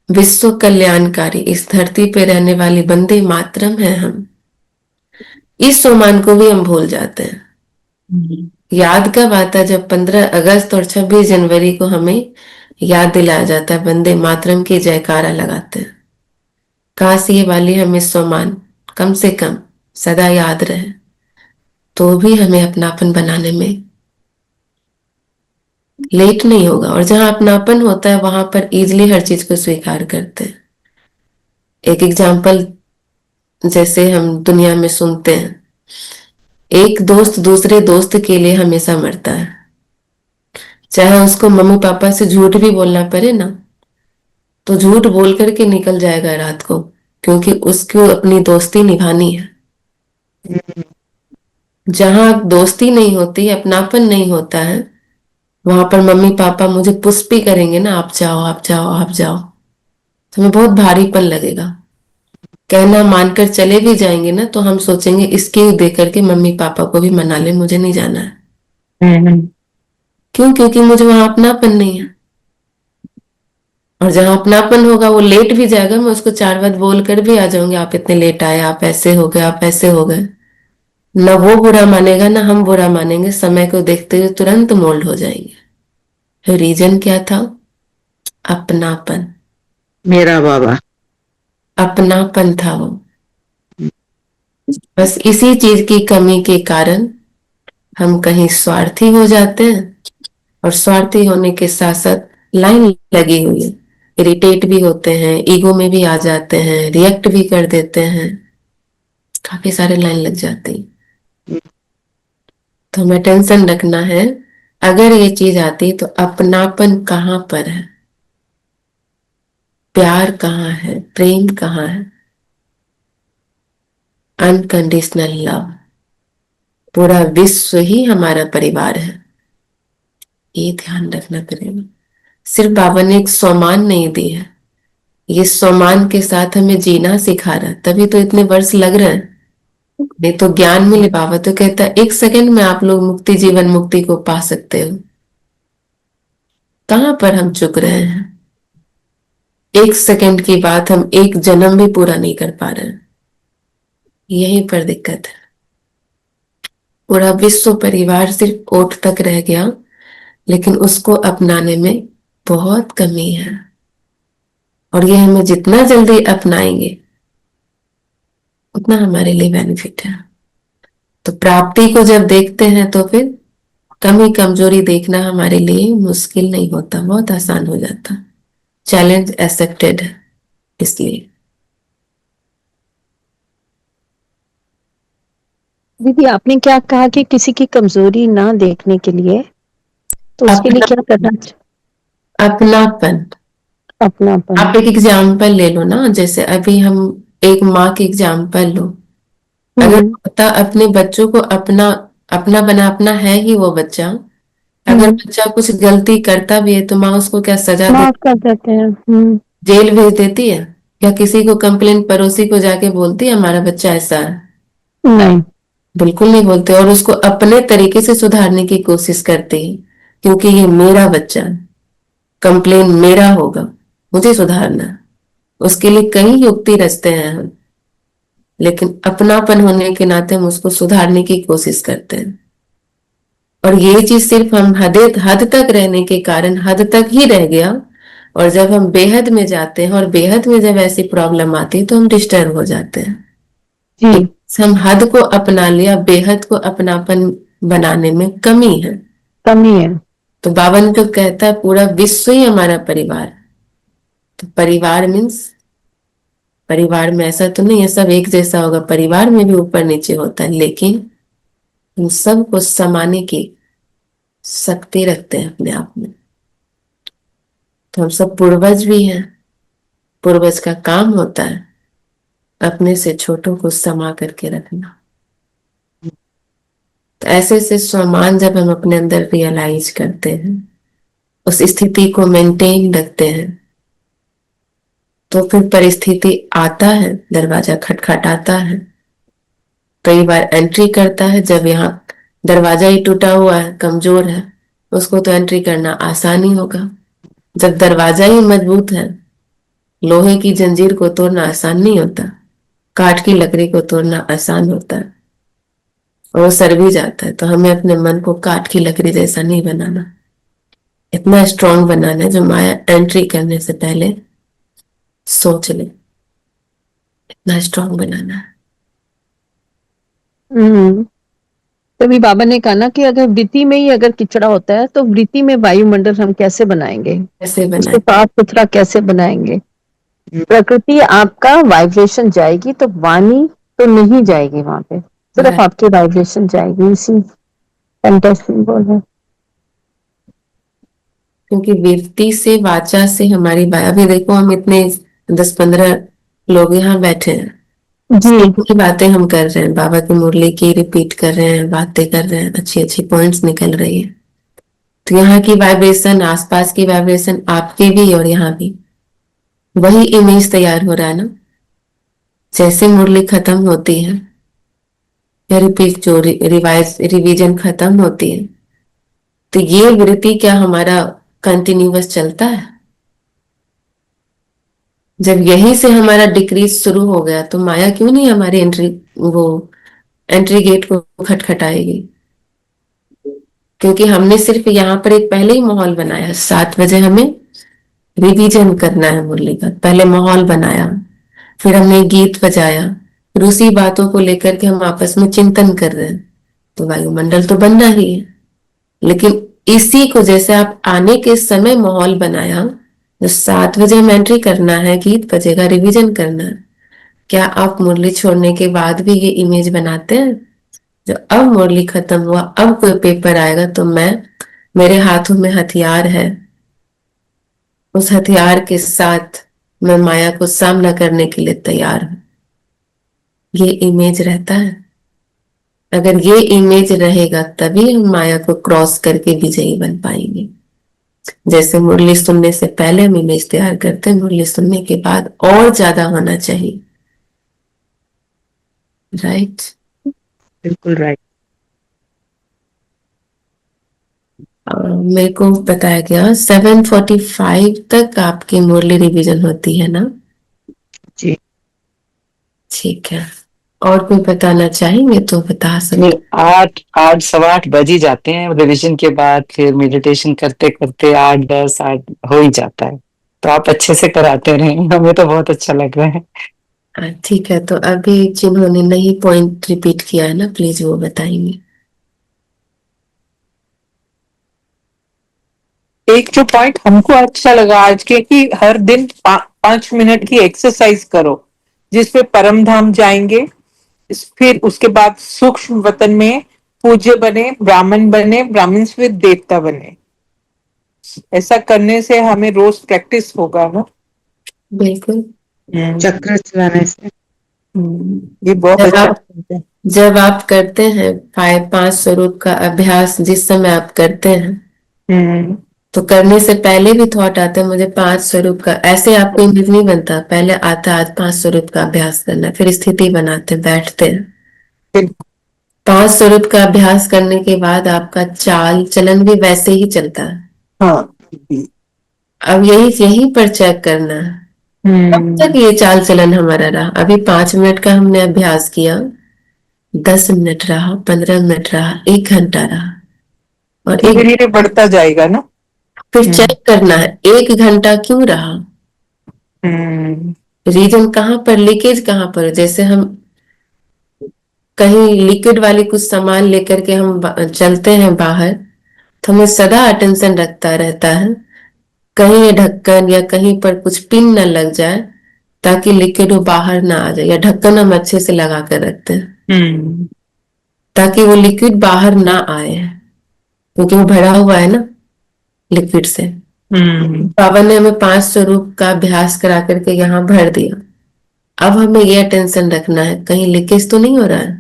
विश्व कल्याणकारी इस धरती पे रहने वाली वंदे मातरम है हम। इस सम्मान को भी हम भूल जाते हैं। याद कब आता है, जब 15 अगस्त और 26 जनवरी को हमें याद दिलाया जाता है, वंदे मातरम की जयकारा लगाते हैं। काश ये वाली हमें सम्मान कम से कम सदा याद रहे, तो भी हमें अपनापन बनाने में लेट नहीं होगा। और जहां अपनापन होता है वहां पर इजिली हर चीज को स्वीकार करते हैं। एक एग्जाम्पल जैसे हम दुनिया में सुनते हैं, एक दोस्त दूसरे दोस्त के लिए हमेशा मरता है, चाहे उसको मम्मी पापा से झूठ भी बोलना पड़े ना, तो झूठ बोल करके निकल जाएगा रात को, क्योंकि उसको अपनी दोस्ती निभानी है। जहां दोस्ती नहीं होती, अपनापन नहीं होता है, वहां पर मम्मी पापा मुझे पुश भी करेंगे ना, आप जाओ आप जाओ आप जाओ, तो हमें बहुत भारीपन लगेगा। कहना मानकर चले भी जाएंगे ना, तो हम सोचेंगे इसके दे करके मम्मी पापा को भी मना ले, मुझे नहीं जाना है। क्यों? क्योंकि मुझे वहां अपनापन नहीं है। और जहां अपनापन होगा वो लेट भी जाएगा, मैं उसको 4 बात बोल कर भी आ जाऊंगी, आप इतने लेट आए, आप ऐसे हो गए, आप ऐसे हो गए। न वो बुरा मानेगा ना हम बुरा मानेंगे, समय को देखते हुए तुरंत मोल्ड हो जाएंगे। रीजन क्या था? अपनापन। मेरा बाबा। अपनापन था वो। बस इसी चीज की कमी के कारण हम कहीं स्वार्थी हो जाते हैं, और स्वार्थी होने के साथ साथ लाइन लगी हुई है, इरिटेट भी होते हैं, ईगो में भी आ जाते हैं, रिएक्ट भी कर देते हैं, काफी सारे लाइन लग जाती है। तो हमें टेंशन रखना है, अगर ये चीज आती तो अपनापन कहाँ पर है, प्यार कहाँ है, प्रेम कहाँ है, अनकंडीशनल लव। पूरा विश्व ही हमारा परिवार है, ये ध्यान रखना पड़ेगा। सिर्फ बाबा ने एक सम्मान नहीं दी है, ये सम्मान के साथ हमें जीना सिखा रहा है, तभी तो इतने वर्ष लग रहे हैं। नहीं तो ज्ञान मिले, बाबा तो कहता है 1 सेकंड में आप लोग मुक्ति, जीवन मुक्ति को पा सकते हो। कहां पर हम चुक रहे हैं? 1 सेकंड की बात हम 1 जन्म भी पूरा नहीं कर पा रहे हैं, यहीं पर दिक्कत है। पूरा विश्व परिवार सिर्फ ओठ तक रह गया, लेकिन उसको अपनाने में बहुत कमी है। और ये हमें जितना जल्दी अपनाएंगे उतना हमारे लिए बेनिफिट है। तो प्राप्ति को जब देखते हैं तो फिर कमी कमजोरी देखना हमारे लिए मुश्किल नहीं होता, बहुत आसान हो जाता। चैलेंज एक्सेप्टेड है इसलिए। दीदी आपने क्या कहा कि किसी की कमजोरी ना देखने के लिए, तो उसके लिए क्या करना चाहिए? अपनापन। अपनापन। आप एक एग्जाम्पल ले लो ना, जैसे अभी हम एक माँ की एग्जाम्पल लो। अगर माता अपने बच्चों को अपना अपना बना, अपना है ही वो बच्चा, अगर बच्चा कुछ गलती करता भी है तो माँ उसको क्या सजा दे, माफ कर देते हैं। जेल भेज देती है? या किसी को कंप्लेन पड़ोसी को जाके बोलती है हमारा बच्चा ऐसा है? नहीं। बिल्कुल नहीं बोलते। और उसको अपने तरीके से सुधारने की कोशिश करती है, क्योंकि ये मेरा बच्चा है, कंप्लेन मेरा होगा, मुझे सुधारना है। उसके लिए कई युक्ति रचते हैं हम, लेकिन अपनापन होने के नाते हम उसको सुधारने की कोशिश करते हैं। और ये चीज सिर्फ हम हद तक रहने के कारण हद तक ही रह गया। और जब हम बेहद में जाते हैं और बेहद में जब ऐसी प्रॉब्लम आती है तो हम डिस्टर्ब हो जाते हैं। जी। हम हद को अपना लिया, बेहद को अपनापन बनाने में कमी है। कमी है। तो बाबा ने तो कहता है पूरा विश्व ही हमारा परिवार। तो परिवार मीन्स, परिवार में ऐसा तो नहीं है सब एक जैसा होगा, परिवार में भी ऊपर नीचे होता है, लेकिन हम सबको समाने की शक्ति रखते हैं अपने आप में। तो हम सब पूर्वज भी हैं। पूर्वज का काम होता है अपने से छोटों को समा करके रखना। तो ऐसे ऐसे सम्मान जब हम अपने अंदर रियलाइज करते हैं, उस स्थिति को मेंटेन रखते हैं, तो फिर परिस्थिति आता है, दरवाजा खटखटाता है, कई बार एंट्री करता है। जब यहाँ दरवाजा ही टूटा हुआ है, कमजोर है, उसको तो एंट्री करना आसान ही होगा। जब दरवाजा ही मजबूत है, लोहे की जंजीर को तोड़ना आसान नहीं होता, काठ की लकड़ी को तोड़ना आसान होता है, और वो सर भी जाता है। तो हमें अपने मन को काठ की लकड़ी जैसा नहीं बनाना, इतना स्ट्रांग बनाना है जो माया एंट्री करने से पहले सोच ले, इतना स्ट्रांग बनाना है। तभी बाबा ने कहा ना कि अगर वृत्ति में ही अगर किचड़ा होता है तो वृत्ति में वायुमंडल हम कैसे बनाएंगे, कैसे उसको बनाए? साफ सुथरा कैसे बनाएंगे। प्रकृति आपका वाइब्रेशन जाएगी तो वाणी तो नहीं जाएगी वहां पे, सिर्फ आपकी वाइब्रेशन जाएगी। इसी कंटेक्स्ट में बोल रहे हैं। क्योंकि वृत्ति से, वाचा से हमारी अभी देखो हम इतने 10-15 लोग यहाँ बैठे हैं, जी की बातें हम कर रहे हैं, बाबा की मुरली की रिपीट कर रहे हैं, बातें कर रहे हैं, अच्छी अच्छी पॉइंट्स निकल रही है। तो यहाँ की वाइब्रेशन, आसपास की वाइब्रेशन, आपके भी और यहाँ भी वही इमेज तैयार हो रहा है ना। जैसे मुरली खत्म होती है या रिपीट जो रिवाइज रिवीजन खत्म होती है, तो ये वृत्ति क्या हमारा कंटिन्यूअस चलता है? जब यहीं से हमारा डिक्रीज शुरू हो गया तो माया क्यों नहीं हमारी एंट्री गेट को खटखटाएगी? क्योंकि हमने सिर्फ यहाँ पर एक पहले ही माहौल बनाया। 7 बजे हमें रिवीजन करना है मुरली का, पहले माहौल बनाया, फिर हमने गीत बजाया, फिर उसी बातों को लेकर के हम आपस में चिंतन कर रहे हैं। तो वायुमंडल तो बनना ही है, लेकिन इसी को जैसे आप आने के समय माहौल बनाया, जो 7 बजे हम एंट्री करना है, गीत बजेगा, रिवीजन करना है, क्या आप मुरली छोड़ने के बाद भी ये इमेज बनाते हैं? जो अब मुरली खत्म हुआ, अब कोई पेपर आएगा तो मेरे हाथों में हथियार है, उस हथियार के साथ मैं माया को सामना करने के लिए तैयार हूं। ये इमेज रहता है। अगर ये इमेज रहेगा तभी हम माया को क्रॉस करके विजयी बन पाएंगे। जैसे मुरली सुनने से पहले हम इमेज तैयार करते हैं, मुरली सुनने के बाद और ज्यादा होना चाहिए। राइट? बिल्कुल राइट। मेरे को बताया गया 7:45 तक आपकी मुरली रिवीजन होती है ना? जी ठीक है। और कोई बताना चाहेंगे तो बता सकते। 8 8 8 बज ही जाते हैं रिवीजन के बाद, फिर मेडिटेशन करते करते 8 10 8 हो ही जाता है। तो आप अच्छे से कराते रहे, हमें तो बहुत अच्छा लग रहा है। ठीक है, तो अभी जिन्होंने नहीं पॉइंट रिपीट किया है ना, प्लीज वो बताएंगे। एक जो पॉइंट हमको अच्छा लगा आज के, कि हर दिन 5 मिनट की एक्सरसाइज करो, जिसपे परम धाम जाएंगे, फिर उसके बाद सूक्ष्म वतन में पूज्य बने, ब्राह्मण बने, ब्राह्मण से फिर देवता बने। ऐसा करने से हमें रोज प्रैक्टिस होगा ना। बिल्कुल। चक्र चलाने से ये बहुत जब अच्छा आप है। जब आप करते हैं 5 स्वरूप का अभ्यास, जिस समय आप करते हैं, तो करने से पहले भी थॉट आता है मुझे 5 स्वरूप का, ऐसे आपको इमेज नहीं बनता, पहले आता है आज 5 स्वरूप का अभ्यास करना, फिर स्थिति बनाते बैठते हैं। 5 स्वरूप का अभ्यास करने के बाद आपका चाल चलन भी वैसे ही चलता है। हाँ। अब यही पर चेक करना है कब तक ये चाल चलन हमारा रहा। अभी 5 मिनट का हमने अभ्यास किया, 10 मिनट रहा, 15 मिनट रहा, 1 घंटा रहा, और धीरे धीरे बढ़ता जाएगा ना। फिर चेक करना है 1 घंटा क्यों रहा, रीजन कहाँ पर, लीकेज कहाँ पर। जैसे हम कहीं लिक्विड वाली कुछ सामान लेकर के हम चलते हैं बाहर, तो हमें सदा अटेंशन रखता रहता है कहीं ये ढक्कन या कहीं पर कुछ पिन न लग जाए, ताकि लिक्विड वो बाहर ना आ जाए, या ढक्कन हम अच्छे से लगा कर रखते हैं ताकि वो लिक्विड बाहर ना आए, क्योंकि वो भरा हुआ है ना लिक्विड से। बाबा ने हमें 5 स्वरूप का अभ्यास करा करके यहाँ भर दिया। अब हमें यह टेंशन रखना है कहीं लीकेज तो नहीं हो रहा है।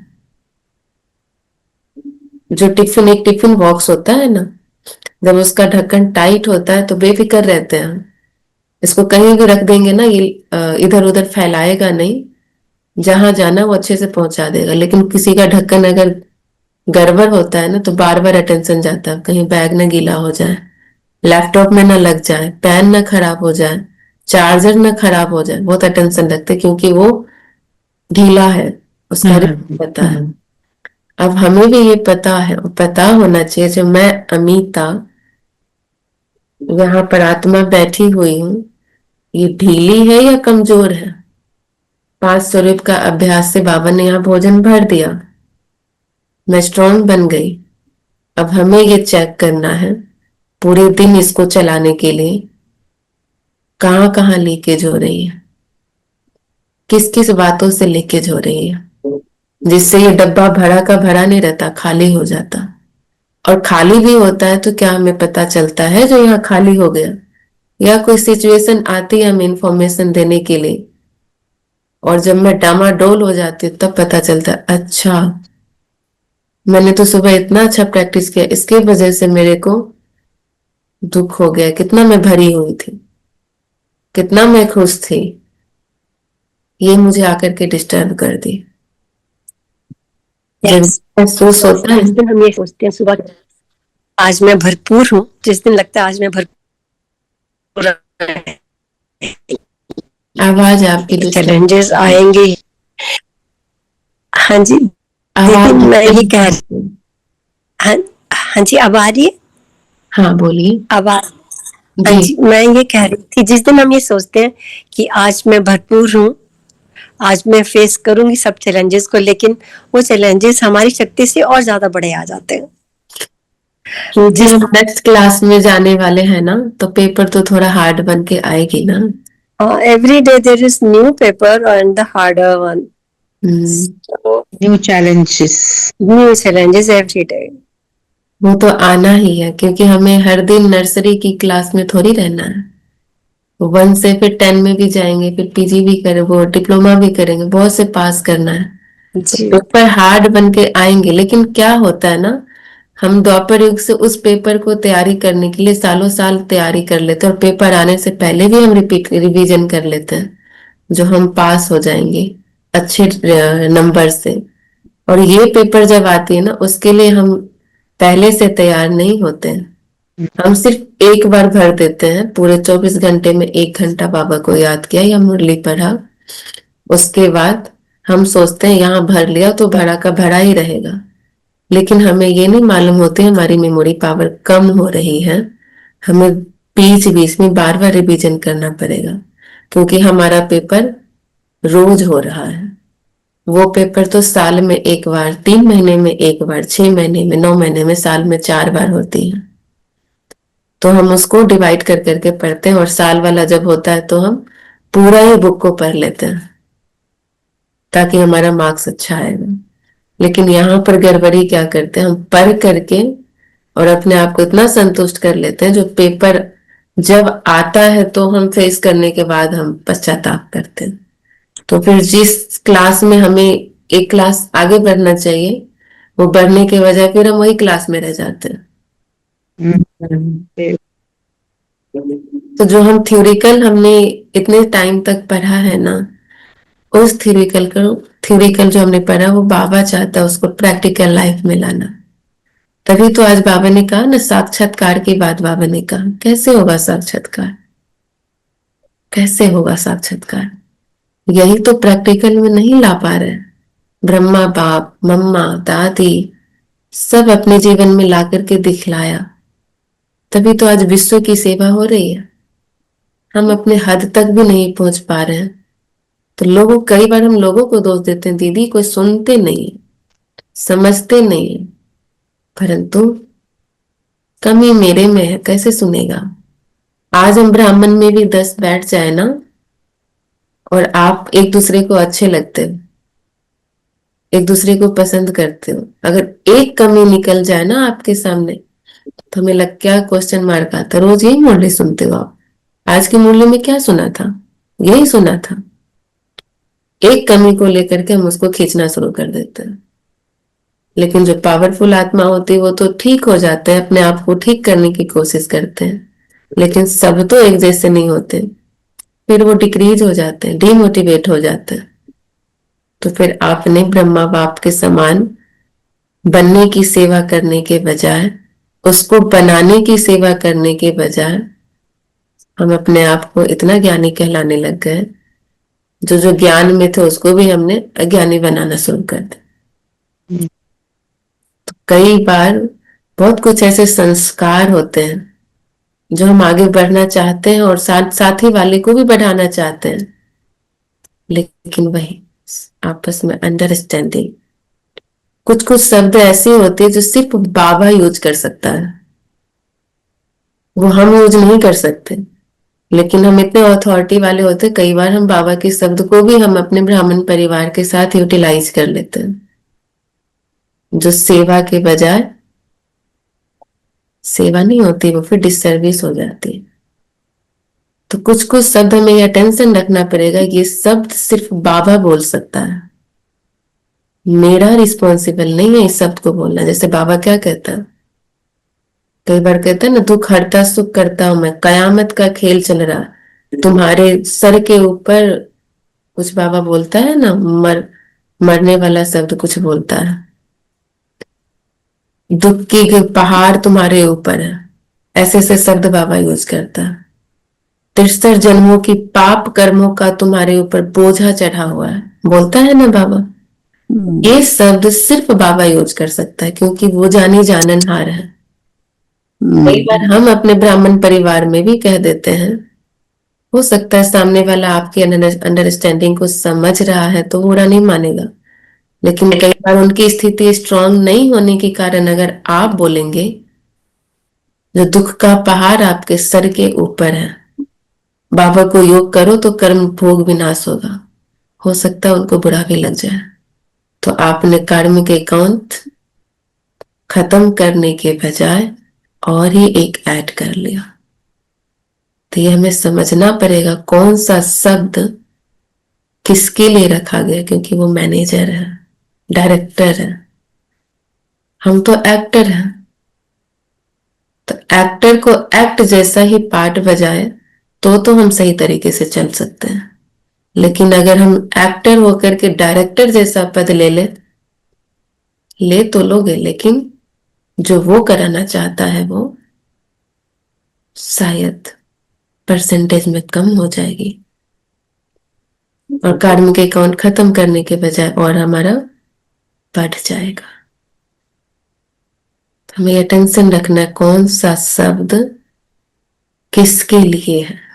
जो एक टिफिन बॉक्स होता है ना, जब उसका ढक्कन टाइट होता है तो बेफिक्र रहते हैं हम। इसको कहीं भी रख देंगे ना, ये इधर उधर फैलाएगा नहीं, जहां जाना वो अच्छे से पहुंचा देगा। लेकिन किसी का ढक्कन अगर गड़बड़ होता है ना तो बार बार अटेंशन जाता है, कहीं बैग ना गीला हो जाए, लैपटॉप में ना लग जाए, पेन ना खराब हो जाए, चार्जर ना खराब हो जाए, बहुत अटेंशन रखते हैं क्योंकि वो ढीला है, उसका रिस्क पता है। अब हमें भी ये पता है और पता होना चाहिए, जो मैं अमीता यहाँ पर आत्मा बैठी हुई हूँ, ये ढीली है या कमजोर है। 5 स्वरूप का अभ्यास से बाबा ने यहाँ भोजन भर दिया, मैं स्ट्रांग बन गई। अब हमें ये चेक करना है पूरे दिन इसको चलाने के लिए कहाँ कहाँ लीकेज हो रही है, किस किस बातों से लीकेज हो रही है, जिससे ये डब्बा भरा का भरा नहीं रहता, खाली हो जाता। और खाली भी होता है तो क्या हमें पता चलता है जो यहाँ खाली हो गया, या कोई सिचुएशन आती है हमें इंफॉर्मेशन देने के लिए, और जब मैं डामाडोल हो जाती हूँ तब पता चलता है अच्छा मैंने तो सुबह इतना अच्छा प्रैक्टिस किया, इसकी वजह से मेरे को दुख हो गया, कितना मैं भरी हुई थी, कितना मैं खुश थी, ये मुझे आकर के डिस्टर्ब कर दी। जब Yes. महसूस होता है, जिस दिन हम ये सोचते हैं सुबह आज मैं भरपूर हूँ, जिस दिन लगता है आज मैं भरपूर, आवाज आपकी डिस्टर्ब, चैलेंजेस आएंगे। हाँ जी, आवाज दीदी मैं ये कह रही, हाँ हाँ जी, अब आ रही है, हाँ बोलिए। अब हाँ जी जी, मैं ये कह रही थी जिस दिन हम ये सोचते हैं कि आज मैं भरपूर हूँ, आज मैं फेस करूंगी सब चैलेंजेस को, लेकिन वो चैलेंजेस हमारी शक्ति से और ज्यादा बड़े आ जाते हैं। क्योंकि हम नेक्स्ट क्लास में जाने वाले हैं ना, तो पेपर तो थोड़ा हार्ड बन के आएगी ना। Every day there is new paper and the harder one, new challenges. New challenges every day. वो तो आना ही है क्योंकि हमें हर दिन नर्सरी की क्लास में थोड़ी रहना है। 1 से फिर 10 में भी जाएंगे, फिर पीजी भी करें, वो डिप्लोमा भी करेंगे, बहुत से पास करना है। जी पेपर हार्ड बन के आएंगे, लेकिन क्या होता है ना, हम द्वापर युग से उस पेपर को तैयारी करने के लिए सालों साल तैयारी कर लेते हैं, और पेपर आने से पहले भी हम रिवीजन कर लेते हैं, जो हम पास हो जाएंगे अच्छे नंबर से। और ये पेपर जब आती है ना, उसके लिए हम पहले से तैयार नहीं होते हैं। हम सिर्फ एक बार भर देते हैं, पूरे 24 घंटे में 1 घंटा बाबा को याद किया या मुरली पढ़ा, उसके बाद हम सोचते हैं यहाँ भर लिया तो भरा का भरा ही रहेगा। लेकिन हमें ये नहीं मालूम होती हमारी मेमोरी पावर कम हो रही है, हमें बीच बीच में बार बार रिवीजन करना पड़ेगा, क्योंकि हमारा पेपर रोज हो रहा है। वो पेपर तो साल में 1 बार, 3 महीने में 1 बार, 6 महीने में, 9 महीने में, साल में 4 बार होती है। तो हम उसको डिवाइड कर करके पढ़ते हैं, और साल वाला जब होता है तो हम पूरा ही बुक को पढ़ लेते हैं ताकि हमारा मार्क्स अच्छा आएगा। लेकिन यहाँ पर गड़बड़ी क्या करते हैं, हम पढ़ करके और अपने आप को इतना संतुष्ट कर लेते हैं, जो पेपर जब आता है तो हम फेस करने के बाद हम पश्चाताप करते हैं। तो फिर जिस क्लास में हमें एक क्लास आगे बढ़ना चाहिए, वो बढ़ने के बजाय फिर हम वही क्लास में रह जाते हैं। तो जो हम थ्योरिकल हमने इतने टाइम तक पढ़ा है ना, उस थ्योरिकल जो हमने पढ़ा वो बाबा चाहता है उसको प्रैक्टिकल लाइफ में लाना। तभी तो आज बाबा ने कहा ना, साक्षात्कार की बात बाबा ने कहा, कैसे होगा साक्षात्कार, कैसे होगा साक्षात्कार, यही तो प्रैक्टिकल में नहीं ला पा रहे। ब्रह्मा बाप, मम्मा, दादी सब अपने जीवन में ला करके दिखलाया, तभी तो आज विश्व की सेवा हो रही है। हम अपने हद तक भी नहीं पहुंच पा रहे हैं, तो कई बार हम लोगों को दोष देते हैं, दीदी कोई सुनते नहीं, समझते नहीं, परंतु कमी मेरे में है, कैसे सुनेगा। आज हम ब्राह्मण में भी 10 बैठ जाए ना, और आप एक दूसरे को अच्छे लगते हो, एक दूसरे को पसंद करते हो, अगर एक कमी निकल जाए ना आपके सामने, तो हमें लग क्या क्वेश्चन मार्क आता, रोज यही मुरली सुनते हो आप, आज की मुरली में क्या सुना था, यही सुना था। एक कमी को लेकर के हम उसको खींचना शुरू कर देते हैं। लेकिन जो पावरफुल आत्मा होती है वो तो ठीक हो जाते हैं, अपने आप को ठीक करने की कोशिश करते हैं, लेकिन सब तो एक जैसे नहीं होते, फिर वो डिक्रीज हो जाते हैं, डिमोटिवेट हो जाते हैं। तो फिर आपने ब्रह्मा बाप के समान बनने की सेवा करने के बजाय, उसको बनाने की सेवा करने के बजाय, हम अपने आप को इतना ज्ञानी कहलाने लग गए, जो जो ज्ञान में थे उसको भी हमने अज्ञानी बनाना शुरू कर दिया। तो कई बार बहुत कुछ ऐसे संस्कार होते हैं जो हम आगे बढ़ना चाहते हैं और साथी वाले को भी बढ़ाना चाहते हैं, लेकिन वही आपस में अंडरस्टैंडिंग, कुछ कुछ शब्द ऐसे होते हैं जो सिर्फ बाबा यूज कर सकता है, वो हम यूज नहीं कर सकते। लेकिन हम इतने अथॉरिटी वाले होते, कई बार हम बाबा के शब्द को भी हम अपने ब्राह्मण परिवार के साथ यूटिलाइज कर लेते हैं, जो सेवा के बजाय सेवा नहीं होती, वो फिर डिससर्विस हो जाती है। तो कुछ कुछ शब्द हमें यह टेंशन रखना पड़ेगा, ये शब्द सिर्फ बाबा बोल सकता है, मेरा रिस्पॉन्सिबल नहीं है इस शब्द को बोलना। जैसे बाबा क्या कहता है, कई बार कहता है ना, दुख हरता सुख करता हूं मैं, कयामत का खेल चल रहा तुम्हारे सर के ऊपर, कुछ बाबा बोलता है ना, मरने वाला शब्द कुछ बोलता है, दुख की पहाड़ तुम्हारे ऊपर है, ऐसे ऐसे शब्द बाबा यूज करता है। 63 जन्मों की पाप कर्मों का तुम्हारे ऊपर बोझा चढ़ा हुआ है, बोलता है ना बाबा। ये शब्द सिर्फ बाबा यूज कर सकता है, क्योंकि वो जानी जाननहार है। कई बार हम अपने ब्राह्मण परिवार में भी कह देते हैं, हो सकता है सामने वाला आपकी अंडरस्टैंडिंग को समझ रहा है तो बुरा नहीं मानेगा, लेकिन कई बार उनकी स्थिति स्ट्रांग नहीं होने के कारण अगर आप बोलेंगे, जो दुख का पहाड़ आपके सर के ऊपर है, बाबा को योग करो तो कर्म भोग विनाश होगा, हो सकता है उनको बुरा भी लग जाए। तो आपने कर्म के अकाउंट खत्म करने के बजाय और ही एक ऐड कर लिया। तो ये हमें समझना पड़ेगा कौन सा शब्द किसके लिए रखा गया, क्योंकि वो मैनेजर है, डायरेक्टर है, हम तो एक्टर हैं। तो एक्टर को एक्ट जैसा ही पार्ट बजाए तो हम सही तरीके से चल सकते हैं। लेकिन अगर हम एक्टर होकर के डायरेक्टर जैसा पद ले तो लोगे, लेकिन जो वो कराना चाहता है वो शायद परसेंटेज में कम हो जाएगी, और कार्मिक अकाउंट खत्म करने के बजाय और हमारा बढ़ जाएगा। तो हमें टेंशन रखना है कौन सा शब्द किसके लिए है।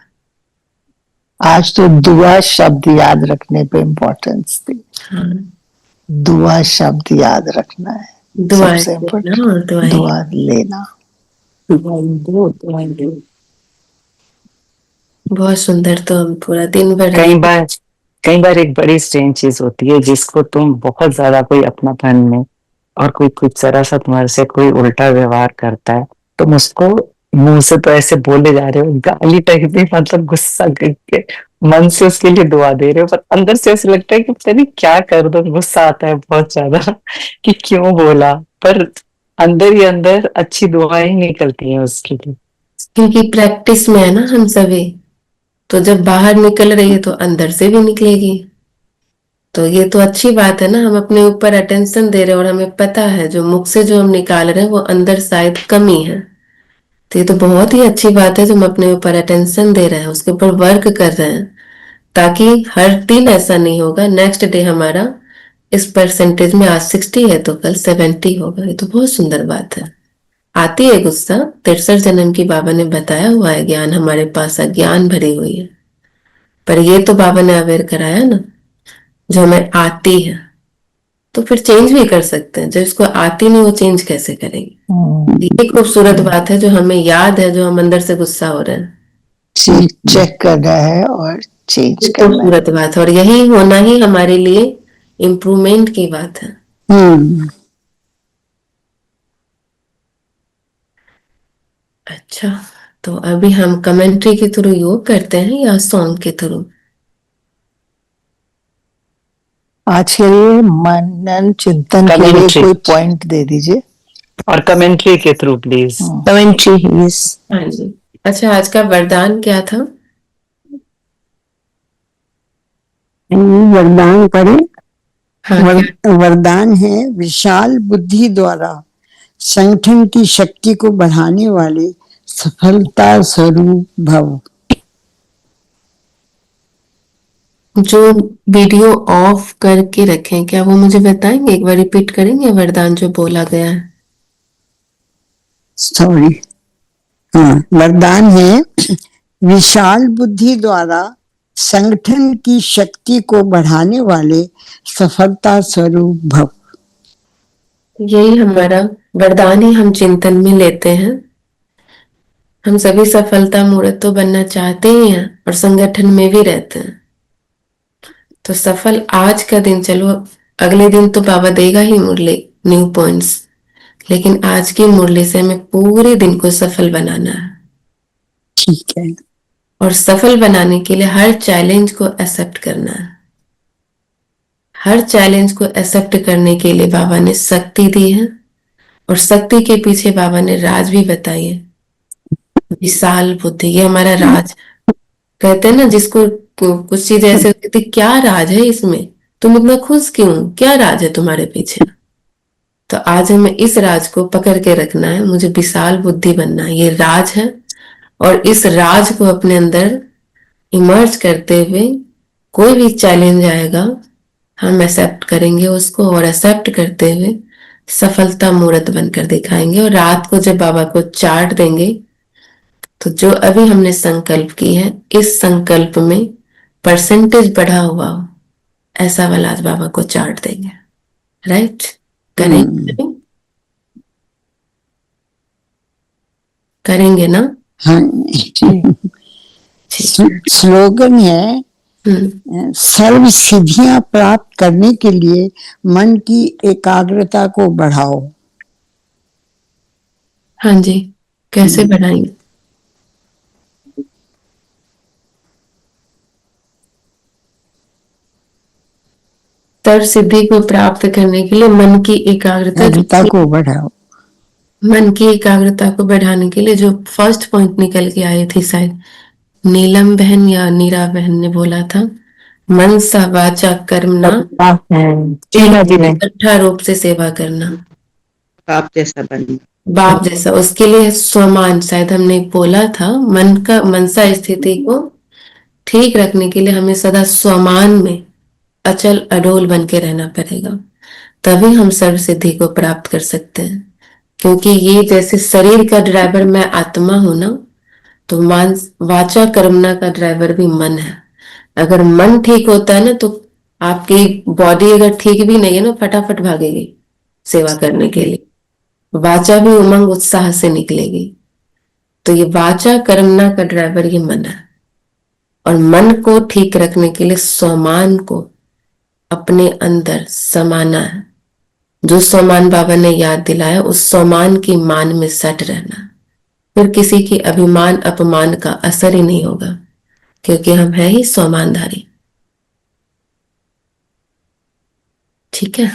आज तो दुआ शब्द याद रखने पे इम्पोर्टेंस दी। हाँ, दुआ शब्द याद रखना है, दुआ सबसे इम्पोर्टेंट, और दुआ लेना। बहुत सुंदर। तो हम पूरा दिन भर कई बार एक बड़ी स्ट्रेंज चीज होती है जिसको तुम बहुत ज्यादा, कोई अपनापन में और कोई कुछ जरा सा तुम्हारे से कोई उल्टा व्यवहार करता है, तुम उसको मुंह से तो ऐसे बोले जा रहे हो, गाली टाइप में, मतलब गुस्सा करके मन से उसके लिए दुआ दे रहे हो, पर अंदर से ऐसे लगता है कि पता नहीं क्या कर दो, गुस्सा आता है बहुत ज्यादा कि क्यों बोला, पर अंदर ही अंदर अच्छी दुआएं निकलती हैं उसके लिए। क्योंकि प्रैक्टिस में है ना हम सभी, तो जब बाहर निकल रही है तो अंदर से भी निकलेगी। तो ये तो अच्छी बात है ना, हम अपने ऊपर अटेंशन दे रहे हैं और हमें पता है जो मुख से जो हम निकाल रहे हैं वो अंदर शायद कमी है। तो ये तो बहुत ही अच्छी बात है जो हम अपने ऊपर अटेंशन दे रहे हैं, उसके ऊपर वर्क कर रहे हैं, ताकि हर दिन ऐसा नहीं होगा नेक्स्ट डे हमारा इस परसेंटेज में आज 60 है तो कल 70 होगा। ये तो बहुत सुंदर बात है। आती है गुस्सा, 63 जन्म की बाबा ने बताया हुआ है, ज्ञान हमारे पास अज्ञान भरी हुई है, पर ये तो बाबा ने अवेयर कराया ना, जो हमें आती है तो फिर चेंज भी कर सकते हैं, जो इसको आती नहीं वो चेंज कैसे करेंगे। ये खूबसूरत बात है जो हमें याद है, जो हम अंदर से गुस्सा हो रहे हैं, चेक करना है और चेंज करना है। खूबसूरत बात है, और यही होना ही हमारे लिए इम्प्रूवमेंट की बात है। अच्छा, तो अभी हम कमेंट्री के थ्रू योग करते हैं या सॉन्ग के थ्रू? आज के लिए मनन चिंतन के लिए Commentary. कोई पॉइंट दे दीजिए। और कमेंट्री के थ्रू प्लीज। Commentary yes. हाँ जी। अच्छा, आज का वरदान क्या था? वरदान पढ़े। हाँ, क्या? वरदान है विशाल बुद्धि द्वारा संगठन की शक्ति को बढ़ाने वाले सफलता स्वरूप भव। जो वीडियो ऑफ करके रखें, क्या वो मुझे बताएंगे? एक बार रिपीट करेंगे वरदान जो बोला गया है? सॉरी। हाँ, वरदान है विशाल बुद्धि द्वारा संगठन की शक्ति को बढ़ाने वाले सफलता स्वरूप भव। यही हमारा वरदान ही हम चिंतन में लेते हैं। हम सभी सफलता मूर्त तो बनना चाहते ही हैं और संगठन में भी रहते हैं। तो सफल आज का दिन, चलो अगले दिन तो बाबा देगा ही मुरली, न्यू पॉइंट्स, लेकिन आज की मुरली से हमें पूरे दिन को सफल बनाना है। ठीक है। और सफल बनाने के लिए हर चैलेंज को एक्सेप्ट करना है। हर चैलेंज को एक्सेप्ट करने के लिए बाबा ने शक्ति दी है, और शक्ति के पीछे बाबा ने राज भी बताई है। विशाल बुद्धि, ये हमारा राज। कहते हैं ना, जिसको कुछ चीज ऐसे होती थी, क्या राज है इसमें, तुम इतना खुश क्यों, क्या राज है तुम्हारे पीछे? तो आज हमें इस राज को पकड़ के रखना है। मुझे विशाल बुद्धि बनना है, ये राज है। और इस राज को अपने अंदर इमर्ज करते हुए कोई भी चैलेंज आएगा, हम एक्सेप्ट करेंगे उसको, और एक्सेप्ट करते हुए सफलता मूर्त बनकर दिखाएंगे। और रात को जब बाबा को चार्ट देंगे, तो जो अभी हमने संकल्प की है, इस संकल्प में परसेंटेज बढ़ा हुआ हो, ऐसा वाला आज बाबा को चार्ट देंगे। राइट? करेंगे? करेंगे ना? हाँ, ठीक है। स्लोगन है सर्व सिद्धियां प्राप्त करने के लिए मन की एकाग्रता को बढ़ाओ। हाँ जी, कैसे बढ़ाएंगे? सर्व सिद्धि को प्राप्त करने के लिए मन की एकाग्रता को बढ़ाओ। मन की एकाग्रता को बढ़ाने के लिए जो फर्स्ट पॉइंट निकल के आई थी, शायद नीलम बहन या नीरा बहन ने बोला था, मन सा वाचा कर्मना टीना जी ने। इकट्ठा रूप से सेवा करना, बाप जैसा बनना। बाप जैसा। उसके लिए स्वमान, शायद हमने बोला था, मन का मनसा स्थिति को ठीक रखने के लिए हमें सदा स्वमान में अचल अडोल बन के रहना पड़ेगा, तभी हम सर्व सिद्धि को प्राप्त कर सकते हैं। क्योंकि ये जैसे शरीर का ड्राइवर मैं आत्मा हूं ना, तो मानस वाचा कर्मना का ड्राइवर भी मन है। अगर मन ठीक होता है ना, तो आपकी बॉडी अगर ठीक भी नहीं है ना, फटाफट भागेगी सेवा करने के लिए। वाचा भी उमंग उत्साह से निकलेगी। तो ये वाचा कर्मना का ड्राइवर ये मन है। और मन को ठीक रखने के लिए स्वमान को अपने अंदर समाना है। जो स्वमान बाबा ने याद दिलाया, उस स्वमान की मान में सट रहना, फिर किसी की अभिमान अपमान का असर ही नहीं होगा, क्योंकि हम है ही स्वमानधारी। ठीक है।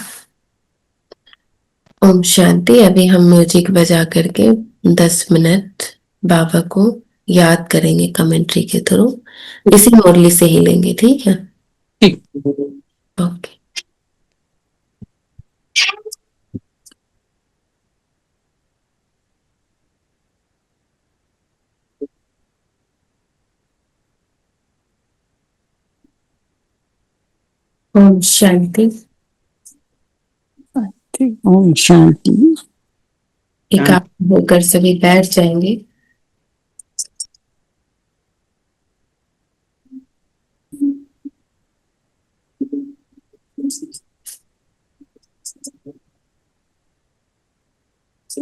ओम शांति। अभी हम म्यूजिक बजा करके 10 मिनट बाबा को याद करेंगे कमेंट्री के थ्रू, इसी मुरली से ही लेंगे। ठीक है? ओके। ओम शांति। ओम शांति। एकाग्र होकर सभी बैठ जाएंगे।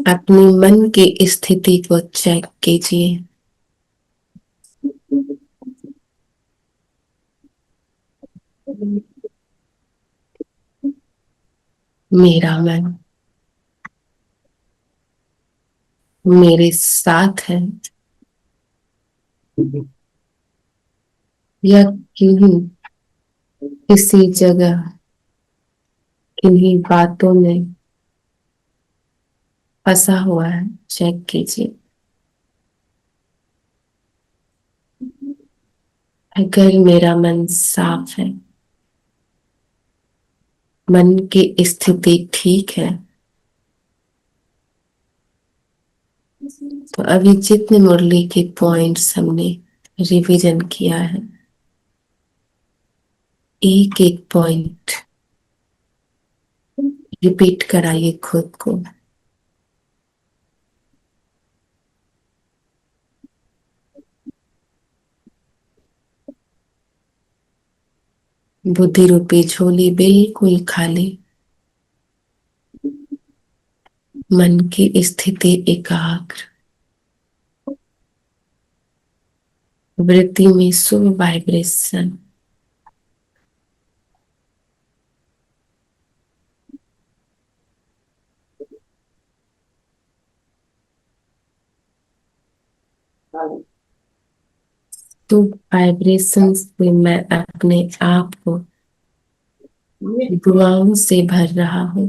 अपनी मन की स्थिति को चेक कीजिए। मेरा मन मेरे साथ है या किन्हीं किसी जगह किन्हीं बातों में फंसा हुआ है, चेक कीजिए। अगर मेरा मन साफ है, मन की स्थिति ठीक है, तो अभी जितने मुरली के पॉइंट्स हमने रिवीजन किया है, एक एक पॉइंट रिपीट कराइए खुद को। बुद्धि रूपी झोली बिल्कुल खाली, मन की स्थिति एकाग्र, वृत्ति में शुभ वाइब्रेशन, शुभ वाइब्रेशंस में मैं अपने आप को दुआओं से भर रहा हूँ।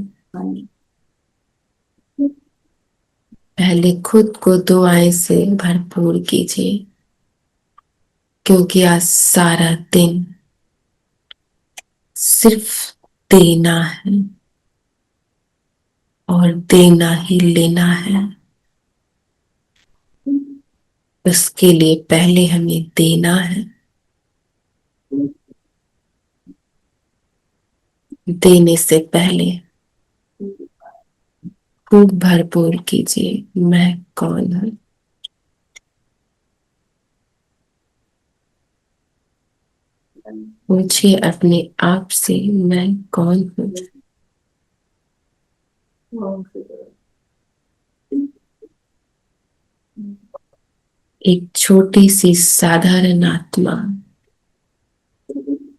पहले खुद को दुआएं से भरपूर कीजिए, क्योंकि आज सारा दिन सिर्फ देना है और देना ही लेना है। उसके लिए पहले हमें देना है, देने से पहले खूब भरपूर कीजिए मैं कौन हूं। पूछिए अपने आप से मैं कौन हूं। एक छोटी सी साधारण आत्मा,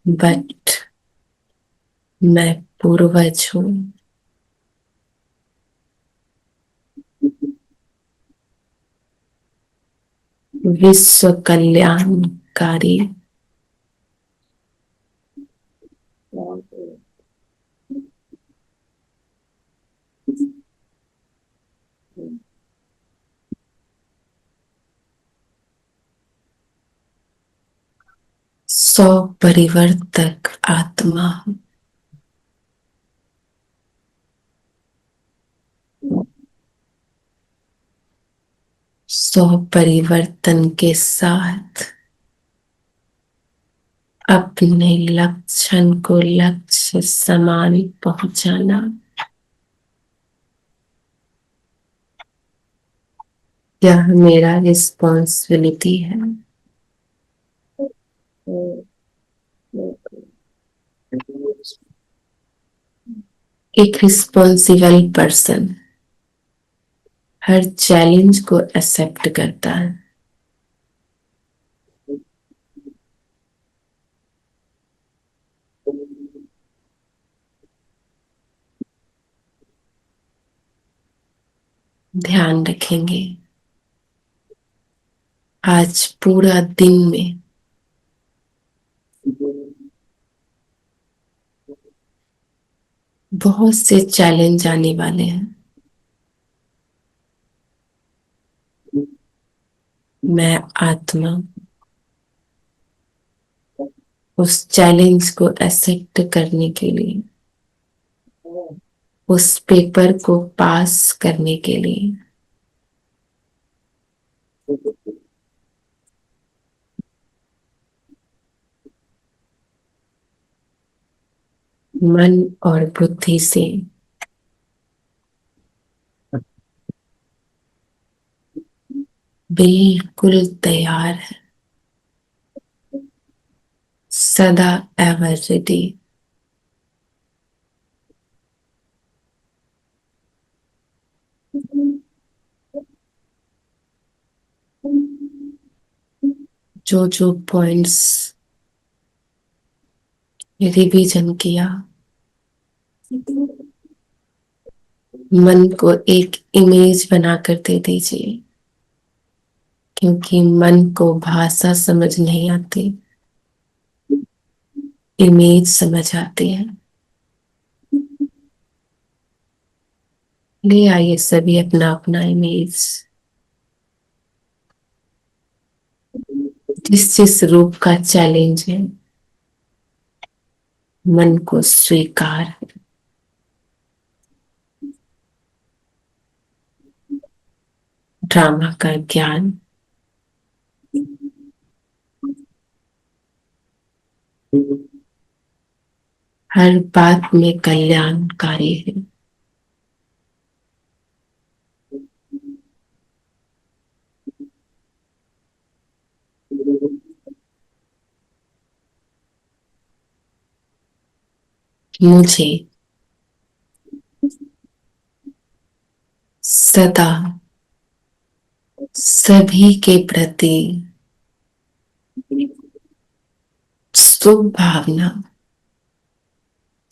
बट मैं पूर्वज हूं। विश्व कल्याणकारी, सौ परिवर्तक आत्मा हूं। सौ परिवर्तन के साथ अपने लक्षण को लक्ष्य समान पहुंचाना, यह मेरा रिस्पॉन्सिबिलिटी है। एक रिस्पॉन्सिबल पर्सन हर चैलेंज को एक्सेप्ट करता है। ध्यान रखेंगे आज पूरा दिन में बहुत से चैलेंज आने वाले हैं। मैं आत्मा उस चैलेंज को एक्सेप्ट करने के लिए, उस पेपर को पास करने के लिए मन और बुद्धि से बिल्कुल तैयार है, सदा एवर रेडी। जो जो पॉइंट्स रिवीजन किया, मन को एक इमेज बनाकर दे दीजिए, क्योंकि मन को भाषा समझ नहीं आती, इमेज समझ आती है। ले आइए सभी अपना अपना इमेज, जिस जिस रूप का चैलेंज है मन को स्वीकार है। ड्रामा का ज्ञान हर बात में कल्याणकारी है। मुझे सदा सभी के प्रति शुभ भावना,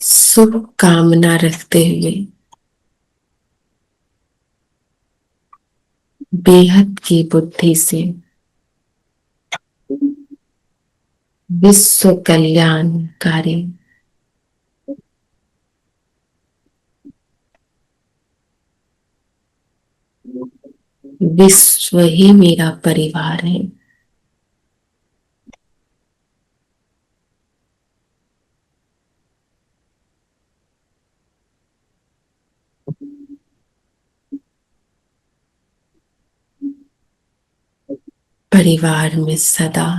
शुभ कामना रखते हुए बेहद की बुद्धि से विश्व कल्याणकारी विश्व ही मेरा परिवार है। परिवार में सदा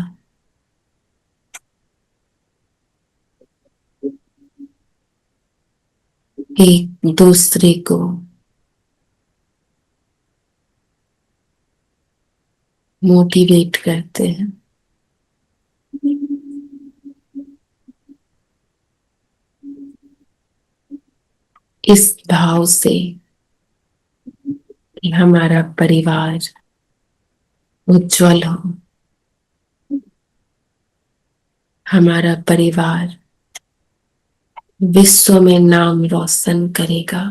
एक दूसरे को मोटिवेट करते हैं, इस भाव से कि हमारा परिवार उज्जवल हो, हमारा परिवार विश्व में नाम रोशन करेगा।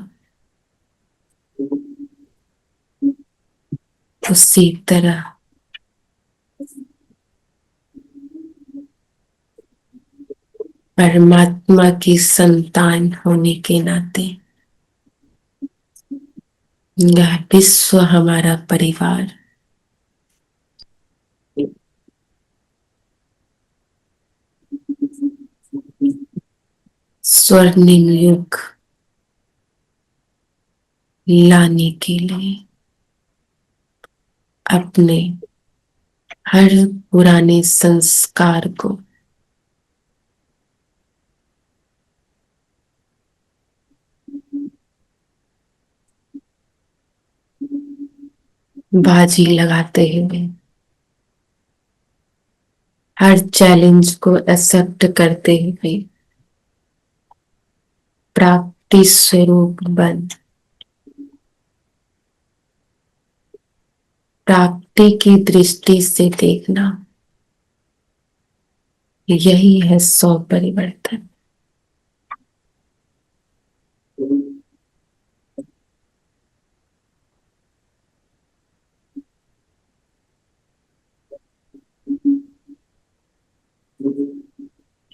उसी तरह परमात्मा की संतान होने के नाते यह विश्व हमारा परिवार स्वर्णिम युग लाने के लिए अपने हर पुराने संस्कार को बाजी लगाते हुए, हर चैलेंज को एक्सेप्ट करते हुए प्राप्ति स्वरूप बन प्राप्ति की दृष्टि से देखना, यही है 100 परिवर्तन।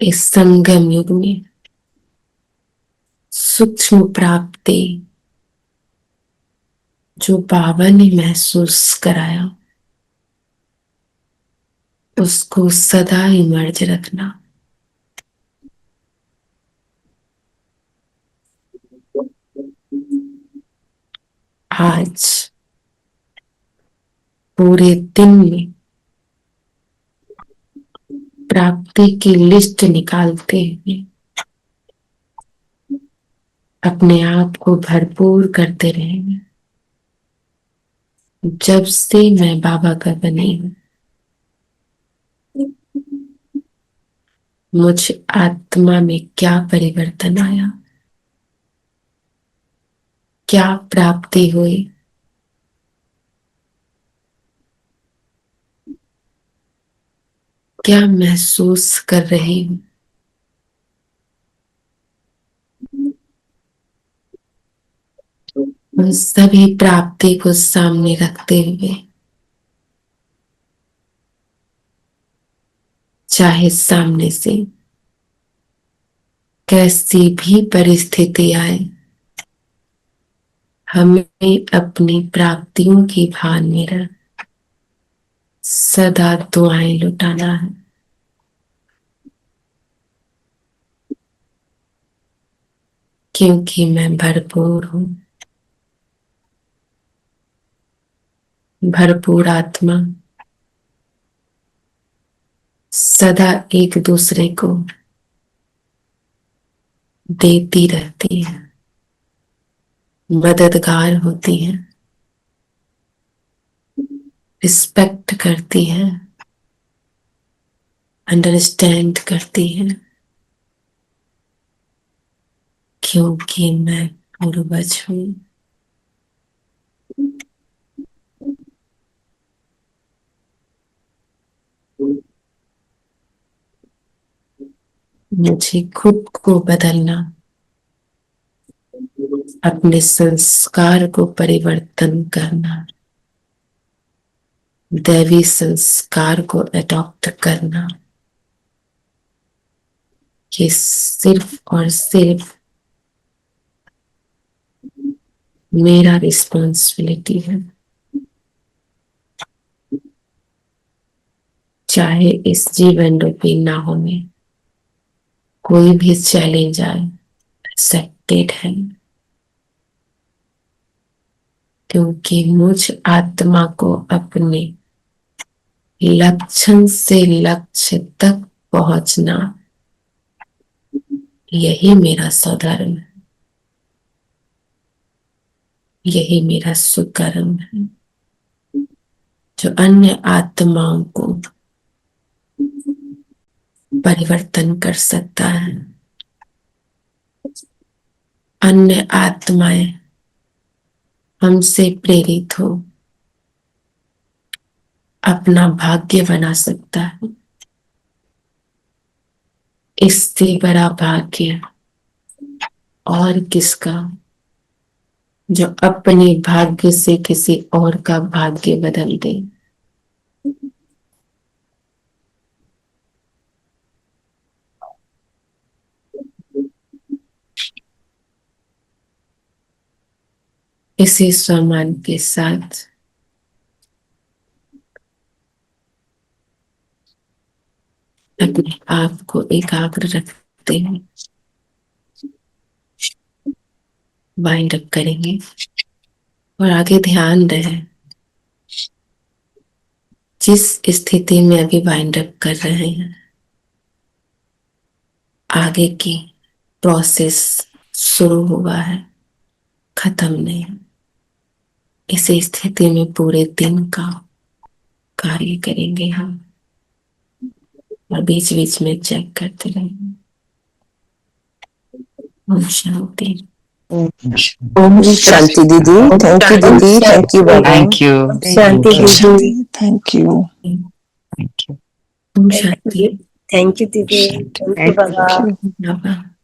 इस संगम युग में सूक्ष्म प्राप्ति जो बाबा ने महसूस कराया, उसको सदा इमर्ज रखना। आज पूरे दिन में प्राप्ति की लिस्ट निकालते हुए अपने आप को भरपूर करते रहेंगे। जब से मैं बाबा का बनी हूं, मुझ आत्मा में क्या परिवर्तन आया, क्या प्राप्ति हुई, क्या महसूस कर रही हूं। उन सभी प्राप्ति को सामने रखते हुए, चाहे सामने से कैसी भी परिस्थिति आए, हमें अपनी प्राप्तियों की भान में रख सदा दुआएं लुटाना है। क्योंकि मैं भरपूर हूं, भरपूर आत्मा सदा एक दूसरे को देती रहती है, मददगार होती है, रिस्पेक्ट करती है, अंडरस्टैंड करती है। क्योंकि मैं पूर्वज हूं। मुझे खुद को बदलना, अपने संस्कार को परिवर्तन करना, दैवी संस्कार को अडॉप्ट करना, ये सिर्फ और सिर्फ मेरा रिस्पॉन्सिबिलिटी है। चाहे इस जीवन रूपी नाव में कोई भी चैलेंज आए, एक्सेप्टेड है। क्योंकि मुझ आत्मा को अपने लक्षण से लक्ष्य तक पहुंचना, यही मेरा स्वधर्म है, यही मेरा सुकर्म है, जो अन्य आत्माओं को परिवर्तन कर सकता है। अन्य आत्माएं हमसे प्रेरित हो अपना भाग्य बना सकता है। इससे बड़ा भाग्य और किसका, जो अपने भाग्य से किसी और का भाग्य बदल दे। इसी सम्मान के साथ अपने आप को एकाग्र रखते हैं, वाइंड अप करेंगे। और आगे ध्यान रहे, जिस स्थिति में अभी वाइंड अप कर रहे हैं, आगे की प्रोसेस शुरू हुआ है, खत्म नहीं। इसी स्थिति में पूरे दिन का कार्य करेंगे हम, और बीच बीच में चेक करते रहेंगे। ओम शांति। ओम शांति दीदी, थैंक यू दीदी, थैंक यू बाबा, थैंक यू, शांति दीदी, थैंक यू, थैंक यू। ओम शांति। थैंक यू दीदी, थैंक यू बाबा। बाबा।